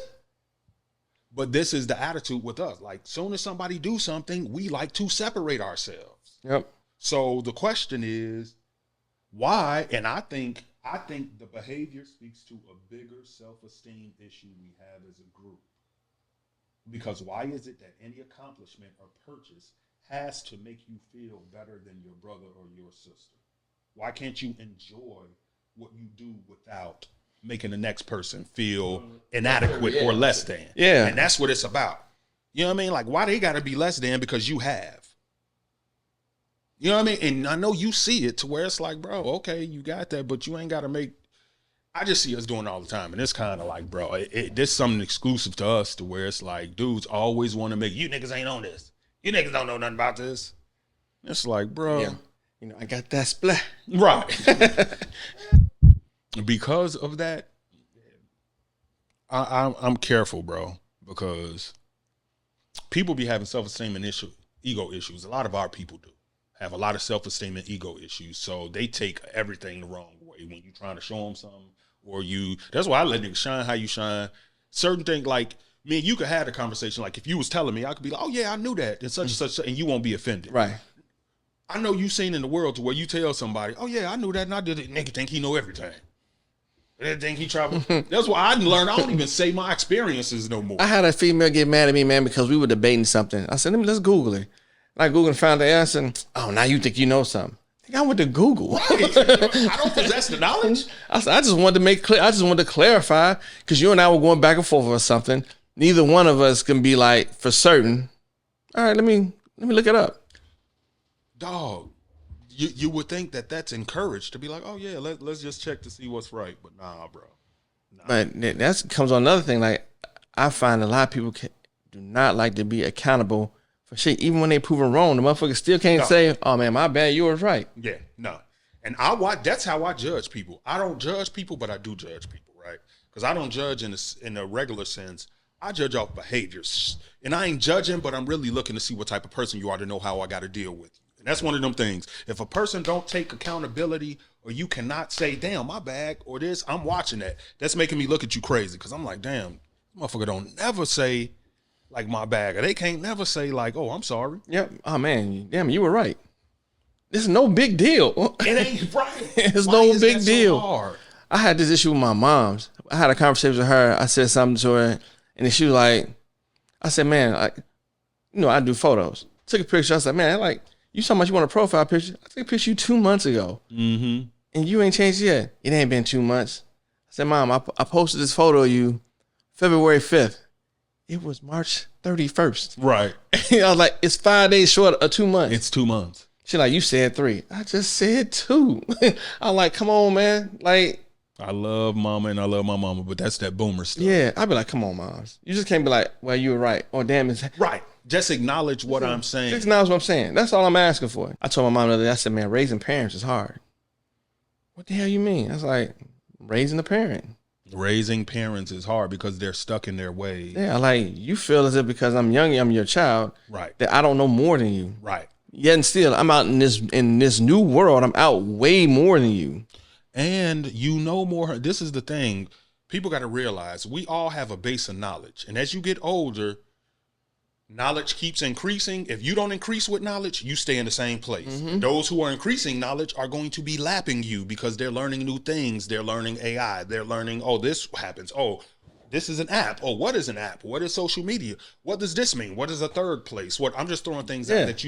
But this is the attitude with us. Like, soon as somebody do something, we like to separate ourselves. Yep. So the question is, why? And I think the behavior speaks to a bigger self-esteem issue we have as a group. Because why is it that any accomplishment or purchase has to make you feel better than your brother or your sister? Why can't you enjoy what you do without making the next person feel inadequate or less than? Yeah. And that's what it's about. You know what I mean? Like, why they got to be less than because you have? You know what I mean? And I know you see it to where it's like, bro, okay, you got that, but you ain't got to make. I just see us doing it all the time. And it's kind of like, bro, this something exclusive to us to where it's like, dudes always want to make, you niggas ain't on this. You niggas don't know nothing about this. It's like, bro. Yeah. I got that splat. Right. Because of that, I'm careful, bro, because people be having self-esteem and ego issues. A lot of our people do have a lot of self-esteem and ego issues. So they take everything the wrong way when you're trying to show them something or that's why I let niggas shine how you shine. Certain things like me and you could have a conversation. Like if you was telling me, I could be like, oh yeah, I knew that. And such and such, and you won't be offended. Right. I know you seen in the world to where you tell somebody, oh yeah, I knew that and I did it. Nigga think he know everything. Everything he traveled. That's why I didn't learn. I don't even say my experiences no more. I had a female get mad at me, man, because we were debating something. I said, let's Google it. And I Googled and found the answer. Oh, now you think you know something. I think I went to Google. Right. I don't possess the knowledge. I just wanted to make clear. I just wanted to clarify because you and I were going back and forth or something. Neither one of us can be like for certain. All right, let me look it up. Dog, you would think that that's encouraged to be like, oh yeah, let's just check to see what's right. But nah, bro. Nah. But that comes on another thing. Like I find a lot of people do not like to be accountable for shit. Even when they proven wrong, the motherfucker still can't say, oh man, my bad, you was right. Yeah, no. And that's how I judge people. I don't judge people, but I do judge people, right? Because I don't judge in a regular sense. I judge off behaviors. And I ain't judging, but I'm really looking to see what type of person you are to know how I got to deal with you. And that's one of them things. If a person don't take accountability or you cannot say, damn, my bad, or this, I'm watching that. That's making me look at you crazy because I'm like, damn, motherfucker don't never say, like, my bad. Or they can't never say, like, oh, I'm sorry. Yep. Oh, man, damn, you were right. This is no big deal. It ain't right. It's Why no is big that deal. So hard? I had this issue with my mom's. I had a conversation with her. I said something to her, and then she was like, I said, man, I do photos. Took a picture. I said, man, like, You talking about you want a profile picture? I took a picture of you 2 months ago. Mm-hmm. And you ain't changed yet. It ain't been 2 months. I said, Mom, I posted this photo of you February 5th. It was March 31st. Right. I was like, it's 5 days short of 2 months. It's 2 months. She like, you said 3. I just said 2. I'm like, come on, man. Like, I love mama and I love my mama, but that's that boomer stuff. yeah. I'd be like, come on, Mom. You just can't be like, well, you were right. Or damn, it's Right. Just acknowledge what I'm saying. Just acknowledge what I'm saying. That's all I'm asking for. I told my mom the other day, I said, man, raising parents is hard. What the hell you mean? I was like, raising a parent. Raising parents is hard because they're stuck in their ways. Yeah, like, you feel as if because I'm young, I'm your child, Right. that I don't know more than you. Right. Yet and still, I'm out in this new world. I'm out way more than you. And you know more. This is the thing. People got to realize we all have a base of knowledge. And as you get older, knowledge keeps increasing. If you don't increase with knowledge, you stay in the same place. Those who are increasing knowledge are going to be lapping you because they're learning new things. They're learning AI. They're learning, oh, this happens. Oh, this is an app. Oh, what is an app? What is social media? What does this mean? What is a third place? What I'm just throwing things out that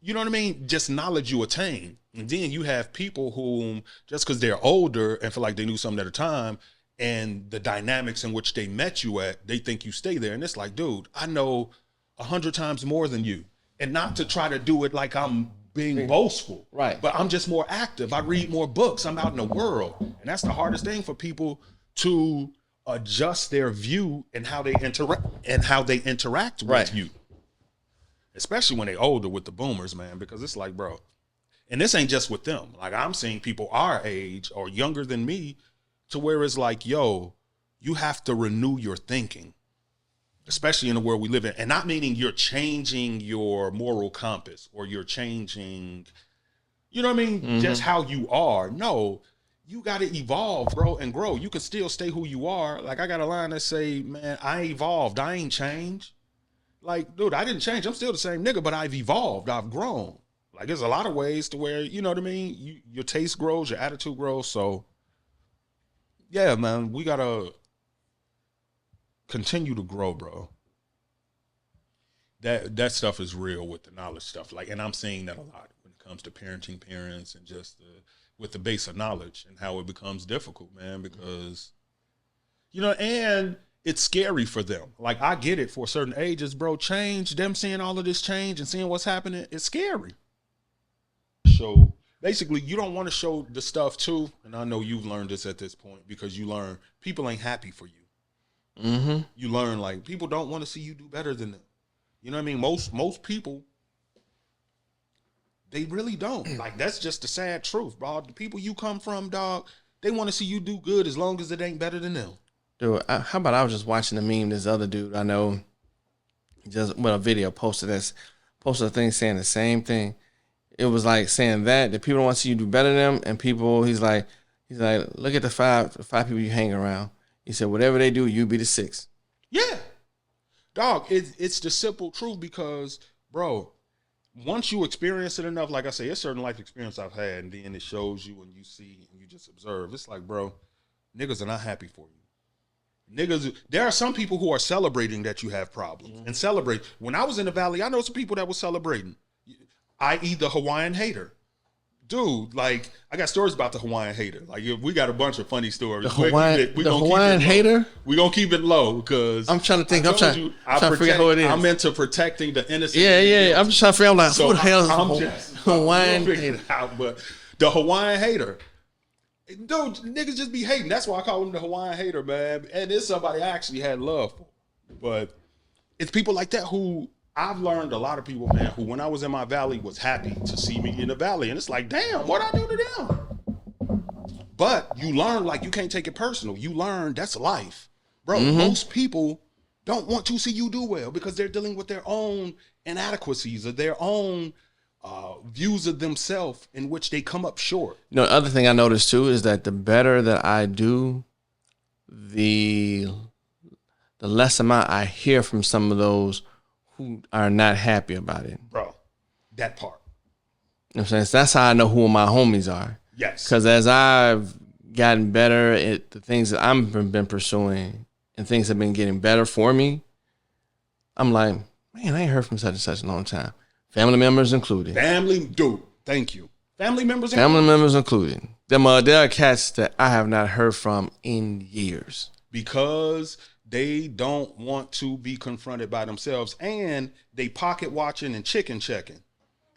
you know what I mean? Just knowledge you attain. And then you have people whom just because they're older and feel like they knew something at a time and the dynamics in which they met you at, they think you stay there. And it's like, dude, I know 100 times more than you. And not to try to do it like I'm being boastful. Right. But I'm just more active. I read more books. I'm out in the world. And that's the hardest thing for people to adjust their view and how they interact with you. Especially when they're older with the boomers, man, because it's like, bro, and this ain't just with them. Like, I'm seeing people our age or younger than me to where it's like, yo, you have to renew your thinking, especially in the world we live in. And not meaning you're changing your moral compass or you're changing, you know what I mean? Just how you are. No, you got to evolve, bro, and grow. You can still stay who you are. Like, I got a line that say, man, I evolved. I ain't changed. Like, dude, I didn't change. I'm still the same nigga, but I've evolved. I've grown. Like, there's a lot of ways to where, you know what I mean? Your taste grows, your attitude grows. So, yeah, man, we got to continue to grow, bro. That stuff is real with the knowledge stuff. Like, and I'm seeing that a lot when it comes to parenting parents and just with the base of knowledge and how it becomes difficult, man, because, you know, and it's scary for them. Like, I get it for certain ages, bro. Change, them seeing all of this change and seeing what's happening, it's scary. So basically, you don't want to show the stuff too. And I know you've learned this at this point because you learn people ain't happy for you. You learn, like, people don't want to see you do better than them. You know what I mean? Most people, they really don't. Like, that's just the sad truth, bro. The people you come from, dog, they want to see you do good as long as it ain't better than them. Dude, how about I was just watching the meme, this other dude I know, just with a video posted a thing saying the same thing. It was like saying that people don't want to see you do better than them, and people, he's like, look at the five people you hang around. He said, whatever they do, you be the sixth. Yeah. Dog, it's the simple truth because, bro, once you experience it enough, like I say, it's certain life experience I've had, and then it shows you and you see and you just observe. It's like, bro, niggas are not happy for you. Niggas, there are some people who are celebrating that you have problems and celebrate. When I was in the Valley, I know some people that were celebrating, i.e. the Hawaiian hater. Dude, like, I got stories about the Hawaiian hater. Like, we got a bunch of funny stories. The Hawaiian hater? We're going to keep it low because I'm trying to think. I'm trying to figure out who it is. I'm into protecting the innocent. Yeah. I'm just trying to figure out, like, who the hell is just Hawaiian hater? But the Hawaiian hater. Dude, niggas just be hating. That's why I call him the Hawaiian hater, man. And it's somebody I actually had love for. But it's people like that who I've learned, a lot of people, man, who when I was in my valley was happy to see me in the valley. And it's like, damn, what I do to them? But you learn, like, you can't take it personal. You learn that's life. Bro, most people don't want to see you do well because they're dealing with their own inadequacies or their own views of themselves in which they come up short. You know, the other thing I noticed too is that the better that I do, the less amount I hear from some of those who are not happy about it. Bro, that part. You know what I'm saying? So that's how I know who my homies are. Yes. Because as I've gotten better at the things that I've been pursuing and things have been getting better for me, I'm like, man, I ain't heard from such and such in a long time. Family members included. Thank you. Family members Family members included. There are cats that I have not heard from in years. Because they don't want to be confronted by themselves, and they pocket watching and chicken checking.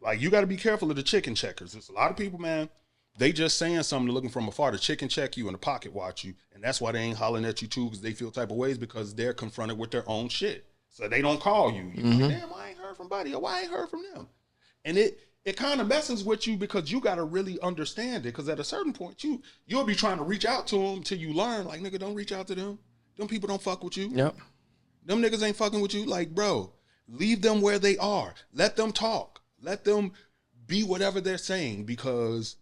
Like, you got to be careful of the chicken checkers. There's a lot of people, man, they just saying something, looking from afar to chicken check you and to pocket watch you, and that's why they ain't hollering at you too, because they feel type of ways, because they're confronted with their own shit. So they don't call you. You're like, damn, I ain't heard from Buddy, or I ain't heard from them. And it kind of messes with you, because you got to really understand it, because at a certain point, you'll be trying to reach out to them till you learn, like, nigga, don't reach out to them. Them people don't fuck with you. Yep. Them niggas ain't fucking with you. Like, bro, leave them where they are. Let them talk. Let them be whatever they're saying, because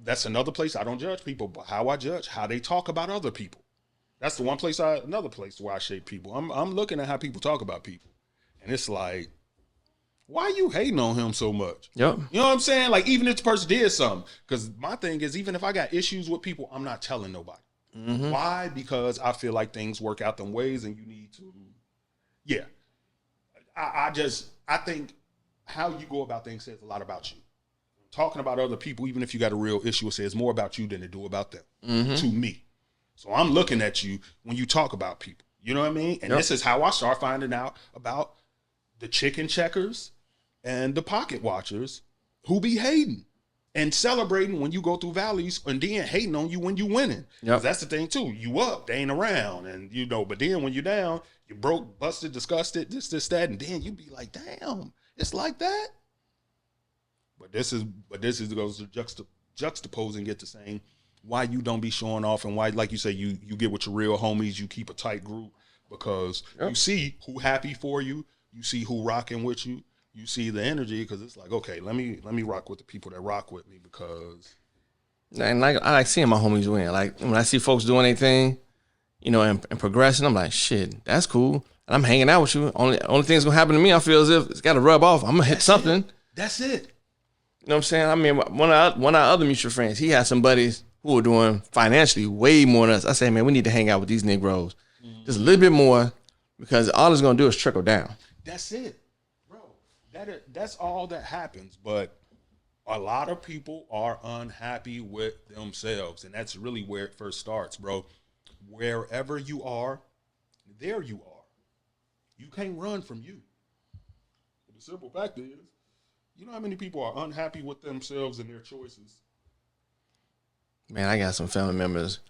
that's another place I don't judge people, but how I judge, how they talk about other people. That's the one place another place where I shape people. I'm looking at how people talk about people. And it's like, why you hating on him so much? Yep. You know what I'm saying? Like, even if the person did something, because my thing is, even if I got issues with people, I'm not telling nobody. Mm-hmm. Why? Because I feel like things work out them ways, and you need to, yeah. I think how you go about things says a lot about you. Talking about other people, even if you got a real issue, it says more about you than it do about them, to me. So I'm looking at you when you talk about people. You know what I mean? And this is how I start finding out about the chicken checkers and the pocket watchers who be hating and celebrating when you go through valleys, and then hating on you when you winning. Yep. That's the thing too. You up, they ain't around, and you know. But then when you down, you broke, busted, disgusted, this, that, and then you be like, damn, it's like that. But this is goes to juxtaposing it to saying why you don't be showing off, and why, like you say, you get with your real homies, you keep a tight group, because you see who happy for you, you see who rocking with you. You see the energy, because it's like, okay, let me rock with the people that rock with me, because. And like, I like seeing my homies win. Like, when I see folks doing anything, you know, and progressing, I'm like, shit, that's cool. And I'm hanging out with you. Only thing that's gonna happen to me, I feel as if it's got to rub off. I'm gonna hit something. That's it. You know what I'm saying? I mean, one of our other mutual friends, he had some buddies who were doing financially way more than us. I say, man, we need to hang out with these Negroes just a little bit more, because all it's gonna do is trickle down. That's it. That's all that happens, but a lot of people are unhappy with themselves, and that's really where it first starts, bro. Wherever you are, there you are. You can't run from you. But the simple fact is, you know how many people are unhappy with themselves and their choices? Man, I got some family members.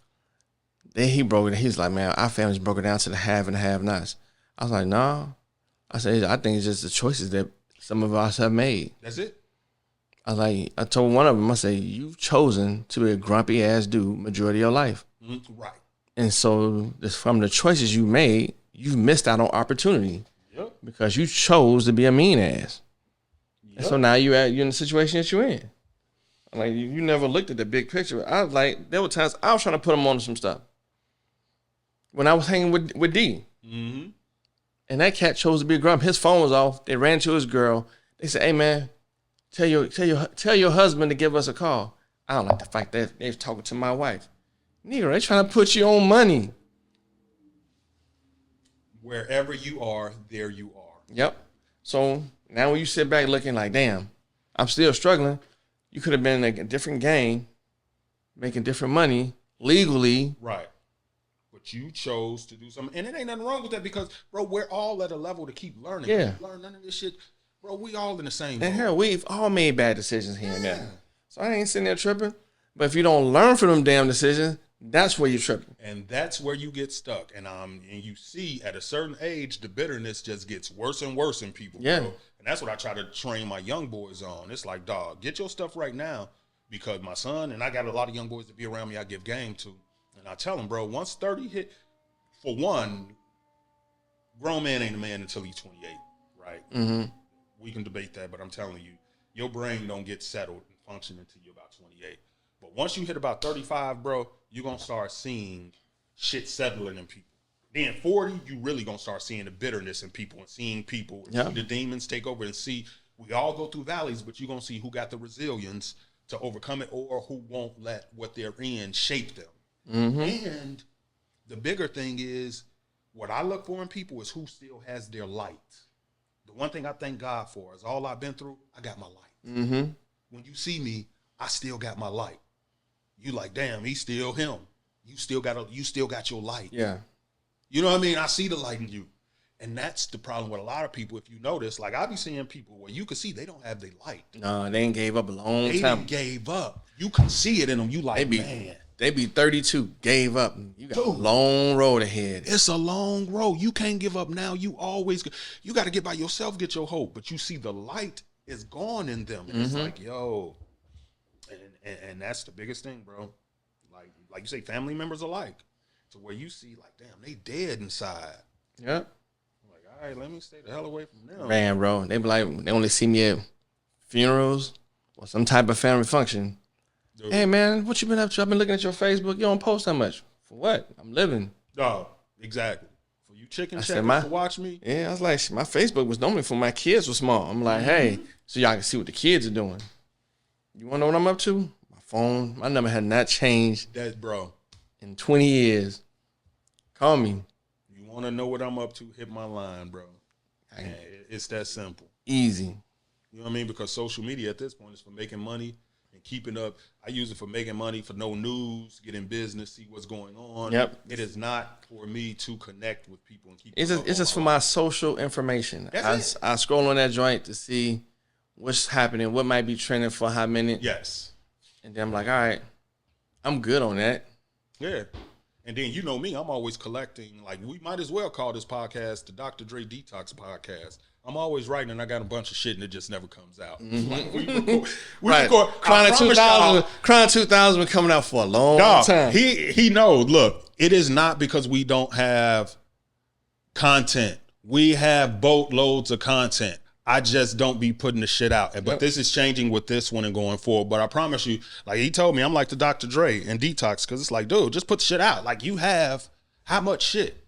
He's like, man, our family's broken down to the have and the have-nots. I was like, no. I think it's just the choices that some of us have made. That's it. I told one of them, I say, you've chosen to be a grumpy ass dude majority of your life. Right. And so from the choices you made, you've missed out on opportunity. Yep. Because you chose to be a mean ass. Yep. And so now you're in the situation that you're in. I'm like, you never looked at the big picture. I was like, there were times I was trying to put him on to some stuff. When I was hanging with D. Mm-hmm. And that cat chose to be a grump. His phone was off. They ran to his girl. They said, hey, man, tell your husband to give us a call. I don't like the fact that they're talking to my wife. Nigga, they trying to put you on money. Wherever you are, there you are. Yep. So now when you sit back looking like, damn, I'm still struggling. You could have been in a different game, making different money legally. Right. But you chose to do something. And it ain't nothing wrong with that, because, bro, we're all at a level to keep learning. Yeah. Learn none of this shit. Bro, we all in the same And boat. hell, we've all made bad decisions here and there. So I ain't sitting there tripping. But if you don't learn from them damn decisions, that's where you're tripping. And that's where you get stuck. And you see at a certain age, the bitterness just gets worse and worse in people. Yeah. Bro. And that's what I try to train my young boys on. It's like, dog, get your stuff right now, because my son, and I got a lot of young boys that be around me I give game to. And I tell them, bro, once 30 hit, for one, grown man ain't a man until he's 28, right? Mm-hmm. We can debate that, but I'm telling you, your brain don't get settled and function until you're about 28. But once you hit about 35, bro, you're going to start seeing shit settling in people. Then 40, you really going to start seeing the bitterness in people, and seeing people, see the demons take over, and see, we all go through valleys, but you're going to see who got the resilience to overcome it, or who won't let what they're in shape them. Mm-hmm. And the bigger thing is, what I look for in people is who still has their light. The one thing I thank God for is all I've been through, I got my light. Mm-hmm. When you see me, I still got my light. You like, damn, he's still him. You still got your light. Yeah. You know what I mean? I see the light in you. And that's the problem with a lot of people. If you notice, like I be seeing people where you can see they don't have their light. No, they ain't gave up a long They time. didn't gave up. You can see it in them. You like, man. They be 32, gave up. You got Dude. a long road ahead. It's a long road. You can't give up now. You got to get by yourself, get your hope. But you see the light is gone in them. And it's like, yo. And that's the biggest thing, bro. Like you say, family members alike. To where you see, like, damn, they dead inside. Yep. Like, all right, let me stay the hell away from them. Man, bro, they be like, they only see me at funerals or some type of family function. Dude. Hey, man, what you been up to? I've been looking at your Facebook. You don't post that much. For what? I'm living. Oh, exactly. For you chicken said checkers to watch me. Yeah, I was like, my Facebook was normally for my kids were small. I'm like, hey, so y'all can see what the kids are doing. You want to know what I'm up to? My phone, my number had not changed That's bro. in 20 years. Call me. You want to know what I'm up to? Hit my line, bro. Man, it's that simple. Easy. You know what I mean? Because social media at this point is for making money and keeping up. I use it for making money, for no news, get in business, see what's going on. Yep. It is not for me to connect with people and keep. It's just for my social information. I scroll on that joint to see what's happening, what might be trending for how many. Yes. And then I'm like, all right, I'm good on that. Yeah. And then you know me, I'm always collecting. Like, we might as well call this podcast the Dr. Dre Detox Podcast. I'm always writing, and I got a bunch of shit, and it just never comes out. Like, we record. Chronic 2000, Chronic 2000 been coming out for a long time. He knows. Look, it is not because we don't have content. We have boatloads of content. I just don't be putting the shit out. But this is changing with this one and going forward. But I promise you, like he told me, I'm like the Dr. Dre and Detox, because it's like, dude, just put the shit out. Like, you have how much shit?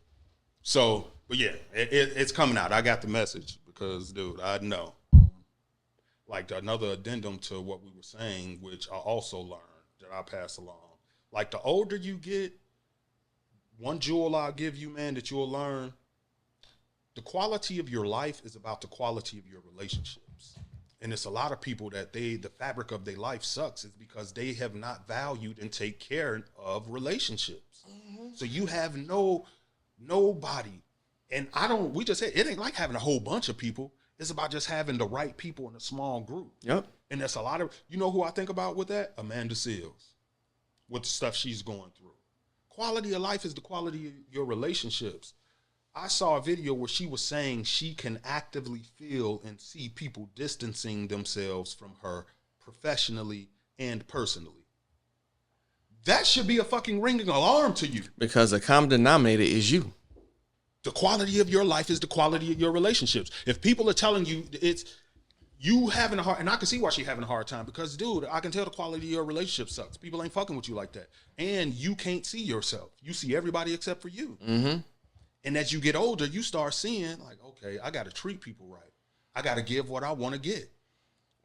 So, but yeah, it's coming out. I got the message because, dude, I know. Like, another addendum to what we were saying, which I also learned that I pass along. Like, the older you get, one jewel I'll give you, man, that you'll learn, the quality of your life is about the quality of your relationships. And it's a lot of people that the fabric of their life sucks is because they have not valued and take care of relationships. Mm-hmm. So you have nobody. And we just said, it ain't like having a whole bunch of people. It's about just having the right people in a small group. Yep. And that's a lot of, you know who I think about with that? Amanda Seales, with the stuff she's going through. Quality of life is the quality of your relationships. I saw a video where she was saying she can actively feel and see people distancing themselves from her professionally and personally. That should be a fucking ringing alarm to you. Because the common denominator is you. The quality of your life is the quality of your relationships. If people are telling you it's you having a hard, and I can see why she's having a hard time, because, dude, I can tell the quality of your relationship sucks. People ain't fucking with you like that. And you can't see yourself. You see everybody except for you. Mm-hmm. And as you get older, you start seeing, like, okay, I got to treat people right. I got to give what I want to get.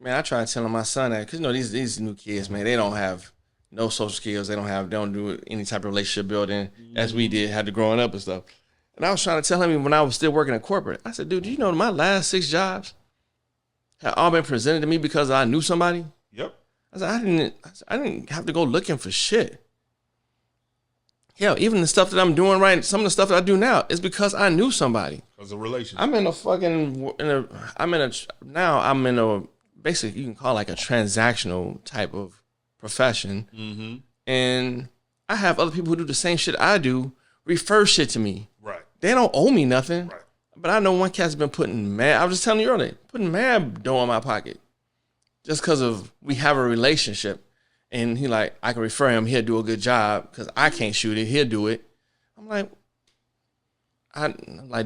Man, I try telling my son that, because, you know, these new kids, man, they don't have no social skills. They don't do any type of relationship building as we did, had to growing up and stuff. And I was trying to tell him when I was still working at corporate, I said, dude, do you know my last 6 jobs had all been presented to me because I knew somebody? Yep. I said, I didn't have to go looking for shit. Hell, even the stuff that I'm doing right, some of the stuff that I do now is because I knew somebody. Because of relationship. I'm in a basically you can call it like a transactional type of profession. Mm-hmm. And I have other people who do the same shit I do refer shit to me. Right. They don't owe me nothing. Right. But I know one cat's been I was just telling you earlier, putting mad dough in my pocket. Just because of we have a relationship. And he like, I can refer him, he'll do a good job because I can't shoot it, he'll do it. I'm like,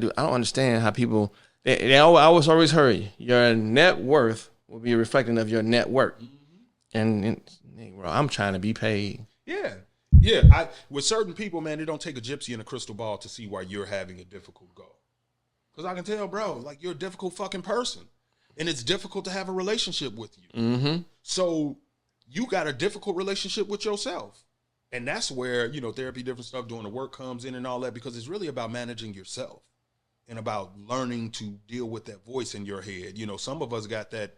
dude, I don't understand how people, I always heard your net worth will be reflecting of your network. Mm-hmm. And bro, I'm trying to be paid. Yeah. Yeah. With certain people, man, it don't take a gypsy and a crystal ball to see why you're having a difficult go. Because I can tell, bro, like, you're a difficult fucking person. And it's difficult to have a relationship with you. Mm-hmm. So you got a difficult relationship with yourself. And that's where, you know, therapy, different stuff, doing the work comes in and all that, because it's really about managing yourself. and about learning to deal with that voice in your head. You know, some of us got that.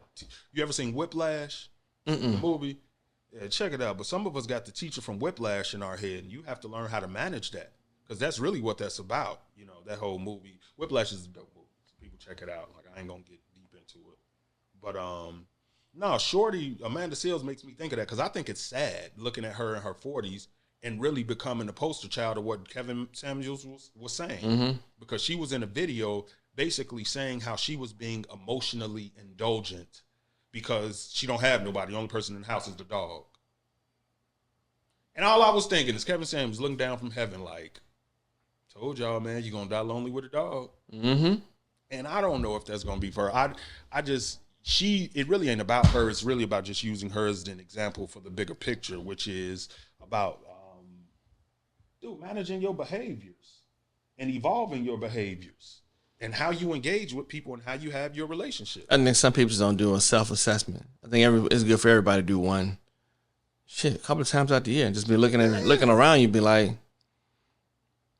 You ever seen Whiplash, the movie? Yeah, check it out. But some of us got the teacher from Whiplash in our head, and you have to learn how to manage that, because that's really what that's about. You know, that whole movie. Whiplash is a dope movie. So people check it out. Like, I ain't gonna get deep into it, but no, Shorty, Amanda Seales makes me think of that, because I think it's sad looking at her in her 40s and really becoming the poster child of what Kevin Samuels was saying. Because she was in a video basically saying how she was being emotionally indulgent because she don't have nobody. The only person in the house is the dog. And all I was thinking is Kevin Samuels looking down from heaven like, told y'all, man, you're going to die lonely with a dog. And I don't know if that's going to be for her. It really ain't about her. It's really about just using her as an example for the bigger picture, which is about, managing your behaviors and evolving your behaviors and how you engage with people and how you have your relationship. I think some people just don't do a self-assessment. I think it's good for everybody to do one a couple of times out the year and just be looking around you, be like,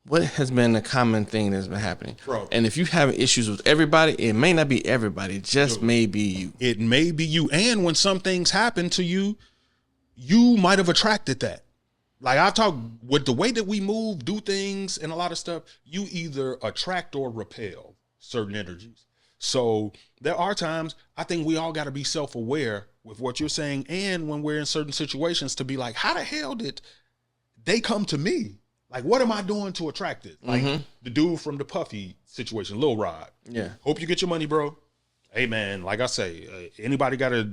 what has been the common thing that's been happening? Bro. And if you have issues with everybody, it may not be everybody. It just may be you. It may be you. And when some things happen to you, you might have attracted that. Like, I talk with the way that we move, do things, and a lot of stuff, you either attract or repel certain energies. So there are times I think we all got to be self-aware with what you're saying, and when we're in certain situations, to be like, how the hell did they come to me? Like, what am I doing to attract it? Like the dude from the Puffy situation, Lil Rod. Yeah. Hope you get your money, bro. Hey, man, like I say, anybody got to,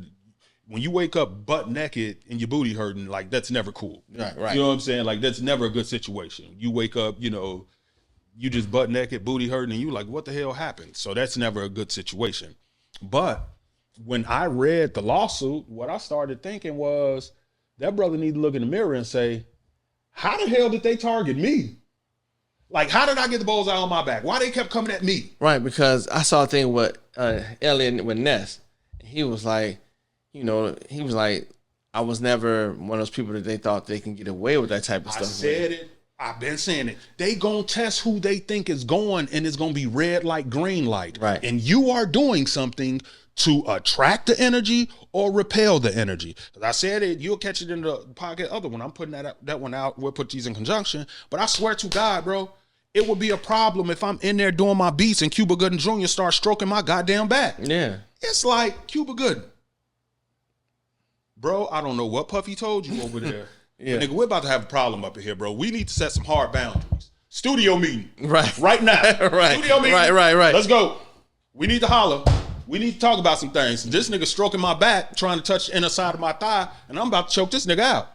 when you wake up butt naked and your booty hurting, like, that's never cool. Right. You know what I'm saying? Like, that's never a good situation. You wake up, you know, you just butt naked, booty hurting, and you like, what the hell happened? So that's never a good situation. But when I read the lawsuit, what I started thinking was, that brother need to look in the mirror and say, how the hell did they target me? Like, how did I get the bullseye on my back? Why they kept coming at me? Right, because I saw a thing with Elliot with Ness. He was like, I was never one of those people that they thought they can get away with that type of stuff. I said it. I've been saying it. They gonna test who they think is going, and it's gonna be red light, green light. Right. And you are doing something to attract the energy or repel the energy. Because I said it, you'll catch it in the pocket. Other one, I'm putting that one out. We'll put these in conjunction. But I swear to God, bro, it would be a problem if I'm in there doing my beats and Cuba Gooding Jr. starts stroking my goddamn back. Yeah. It's like, Cuba Gooding, bro, I don't know what Puffy told you over there. Yeah. But nigga, we're about to have a problem up in here, bro. We need to set some hard boundaries. Studio meeting. Right now. Right. Studio meeting. Right. Let's go. We need to holler. We need to talk about some things. This nigga stroking my back, trying to touch the inner side of my thigh, and I'm about to choke this nigga out.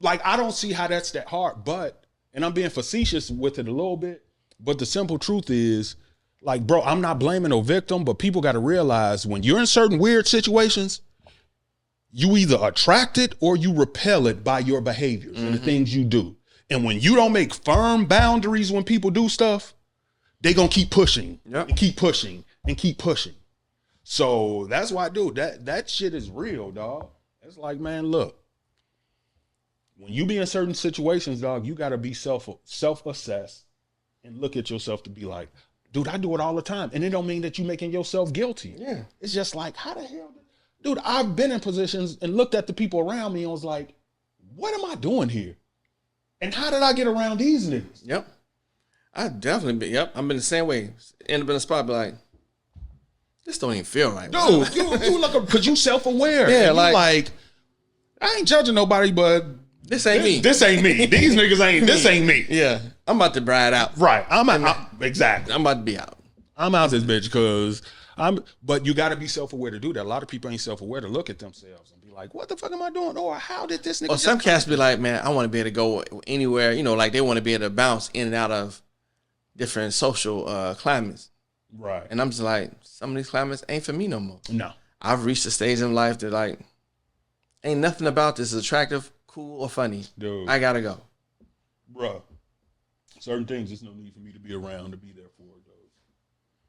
Like, I don't see how that's that hard, and I'm being facetious with it a little bit, but the simple truth is, like, bro, I'm not blaming no victim, but people got to realize when you're in certain weird situations, you either attract it or you repel it by your behaviors and the things you do. And when you don't make firm boundaries when people do stuff, they gonna keep pushing and keep pushing and keep pushing. So that's why I do that shit is real, dog. It's like, man, look, when you be in certain situations, dog, you gotta be self-assess and look at yourself to be like, dude, I do it all the time. And it don't mean that you making yourself guilty. Yeah. It's just like, how the hell dude, I've been in positions and looked at the people around me and was like, what am I doing here? And how did I get around these niggas? Yep. I've been the same way. End up in a spot, be like, this don't even feel right. Dude, you look, because you self-aware. Yeah, like, I ain't judging nobody, but this ain't me. This ain't me. These niggas ain't, this ain't me. Yeah. I'm about to bride out. Right. Exactly. I'm about to be out. I'm out this bitch because but you got to be self-aware to do that. A lot of people ain't self-aware to look at themselves and be like, what the fuck am I doing? Or how did this nigga Or some cats be like, man, I want to be able to go anywhere. You know, like they want to be able to bounce in and out of different social climates. Right. And I'm just like, some of these climates ain't for me no more. No. I've reached a stage in life that like, ain't nothing about this attractive, cool, or funny. Dude. I gotta go. Bruh. Certain things, there's no need for me to be around to be there for it, though.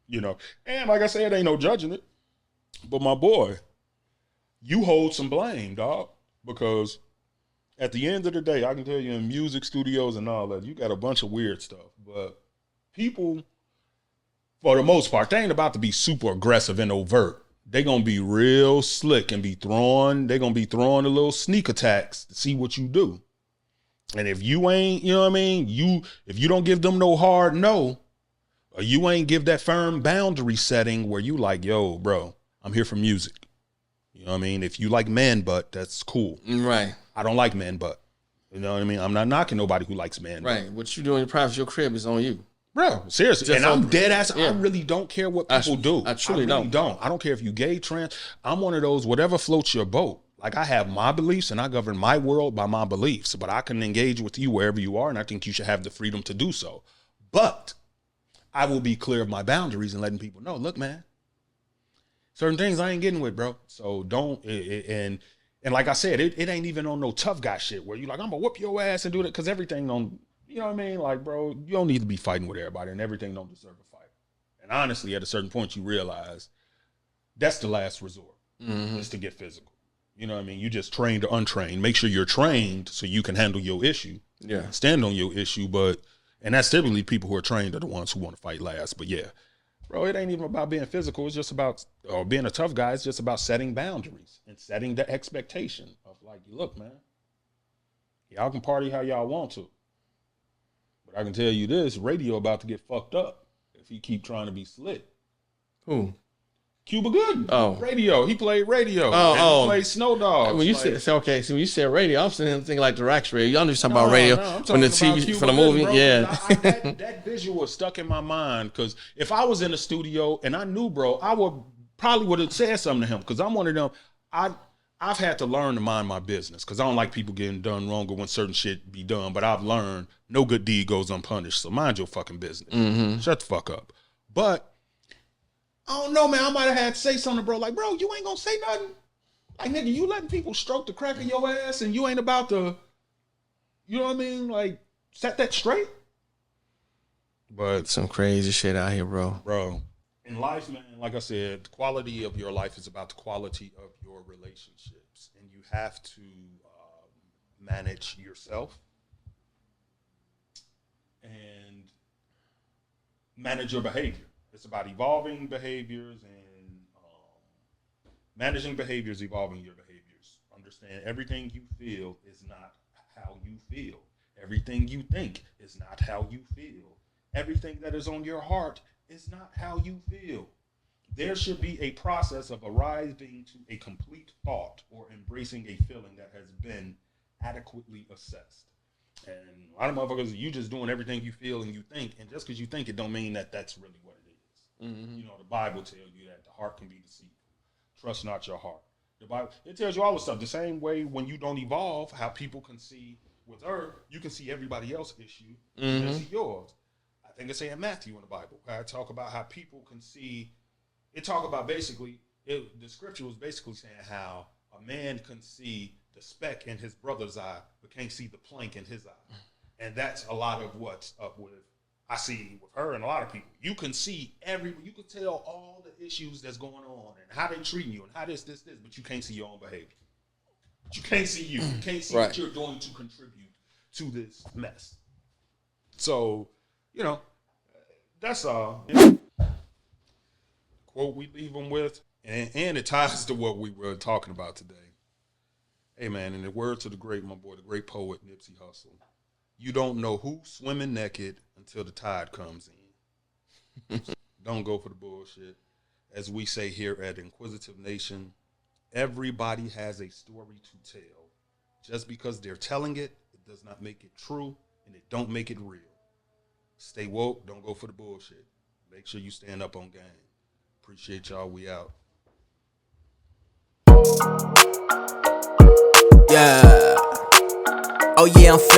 You know, and like I said, ain't no judging it. But my boy, you hold some blame, dog, because at the end of the day, I can tell you in music studios and all that, you got a bunch of weird stuff. But people for the most part, they ain't about to be super aggressive and overt. They gonna be real slick and they're gonna be throwing the little sneak attacks to see what you do. And if you ain't, you know what I mean, if you don't give them no hard no, or you ain't give that firm boundary setting where you like, yo, bro, I'm here for music. You know what I mean? If you like man butt, that's cool. Right. I don't like man butt. You know what I mean? I'm not knocking nobody who likes man butt. Right. What you do in your private, your crib is on you. Bro, seriously. Just and I'm dead ass. Yeah. I really don't care what people do. I truly don't. I don't care if you gay, trans. I'm one of those, whatever floats your boat. Like, I have my beliefs and I govern my world by my beliefs, but I can engage with you wherever you are, and I think you should have the freedom to do so. But I will be clear of my boundaries and letting people know, look, man, certain things I ain't getting with, bro. So don't, and like I said, it ain't even on no tough guy shit where you like, I'm gonna whoop your ass and do that, because everything on, you know what I mean? Like, bro, you don't need to be fighting with everybody, and everything don't deserve a fight. And honestly, at a certain point, you realize that's the last resort, is to get physical. You know what I mean? You just trained or untrained. Make sure you're trained so you can handle your issue. Yeah. Stand on your issue, and that's typically people who are trained are the ones who want to fight last. But yeah, bro, it ain't even about being physical. It's just about, or being a tough guy. It's just about setting boundaries and setting the expectation of like, look, man, y'all can party how y'all want to. But I can tell you this, radio about to get fucked up if he keep trying to be slick. Who? Cuba Gooding. Oh. Radio. He played radio. Oh. He played Snow Dogs. When you said, so when you said radio, I'm sitting here thinking like the Rax radio. Y'all know talking about radio when the TV for the movie. Bro, yeah. that visual was stuck in my mind, because if I was in the studio and I knew, bro, I would have said something to him, because I'm one of them. I've had to learn to mind my business, because I don't like people getting done wrong or when certain shit be done. But I've learned no good deed goes unpunished. So mind your fucking business. Shut the fuck up. But I don't know, man. I might have had to say something, bro. Like, bro, you ain't gonna say nothing. Like, nigga, you letting people stroke the crack of your ass and you ain't about to, you know what I mean? Like, set that straight. But Some crazy shit out here, bro. Bro, in life, man, like I said, the quality of your life is about the quality of your relationships. And you have to manage yourself and manage your behavior. It's about evolving behaviors and managing behaviors, evolving your behaviors. Understand everything you feel is not how you feel. Everything you think is not how you feel. Everything that is on your heart is not how you feel. There should be a process of arriving to a complete thought or embracing a feeling that has been adequately assessed. And a lot of motherfuckers, you just doing everything you feel and you think, and just because you think it don't mean that that's really what it is. You know, the Bible tells you that the heart can be deceitful. Trust not your heart. The Bible, it tells you all the stuff. The same way when you don't evolve, how people can see with her, you can see everybody else's issue, you can see yours. I think it's in Matthew in the Bible, where I talk about how people can see, it talk about basically, the scripture was basically saying how a man can see the speck in his brother's eye, but can't see the plank in his eye. And that's a lot of what's up with, I see with her and a lot of people. You can see you can tell all the issues that's going on and how they treating you and how this, but you can't see your own behavior. You can't see you. You can't see what you're doing to contribute to this mess. So, you know, that's all. Quote we leave them with, and it ties to what we were talking about today. Hey, man, in the words of the great poet Nipsey Hussle, you don't know who's swimming naked until the tide comes in. Don't go for the bullshit. As we say here at Inquisitive Nation, everybody has a story to tell. Just because they're telling it, it does not make it true, and it don't make it real. Stay woke. Don't go for the bullshit. Make sure you stand up on game. Appreciate y'all. We out. Yeah. Oh yeah, I'm finna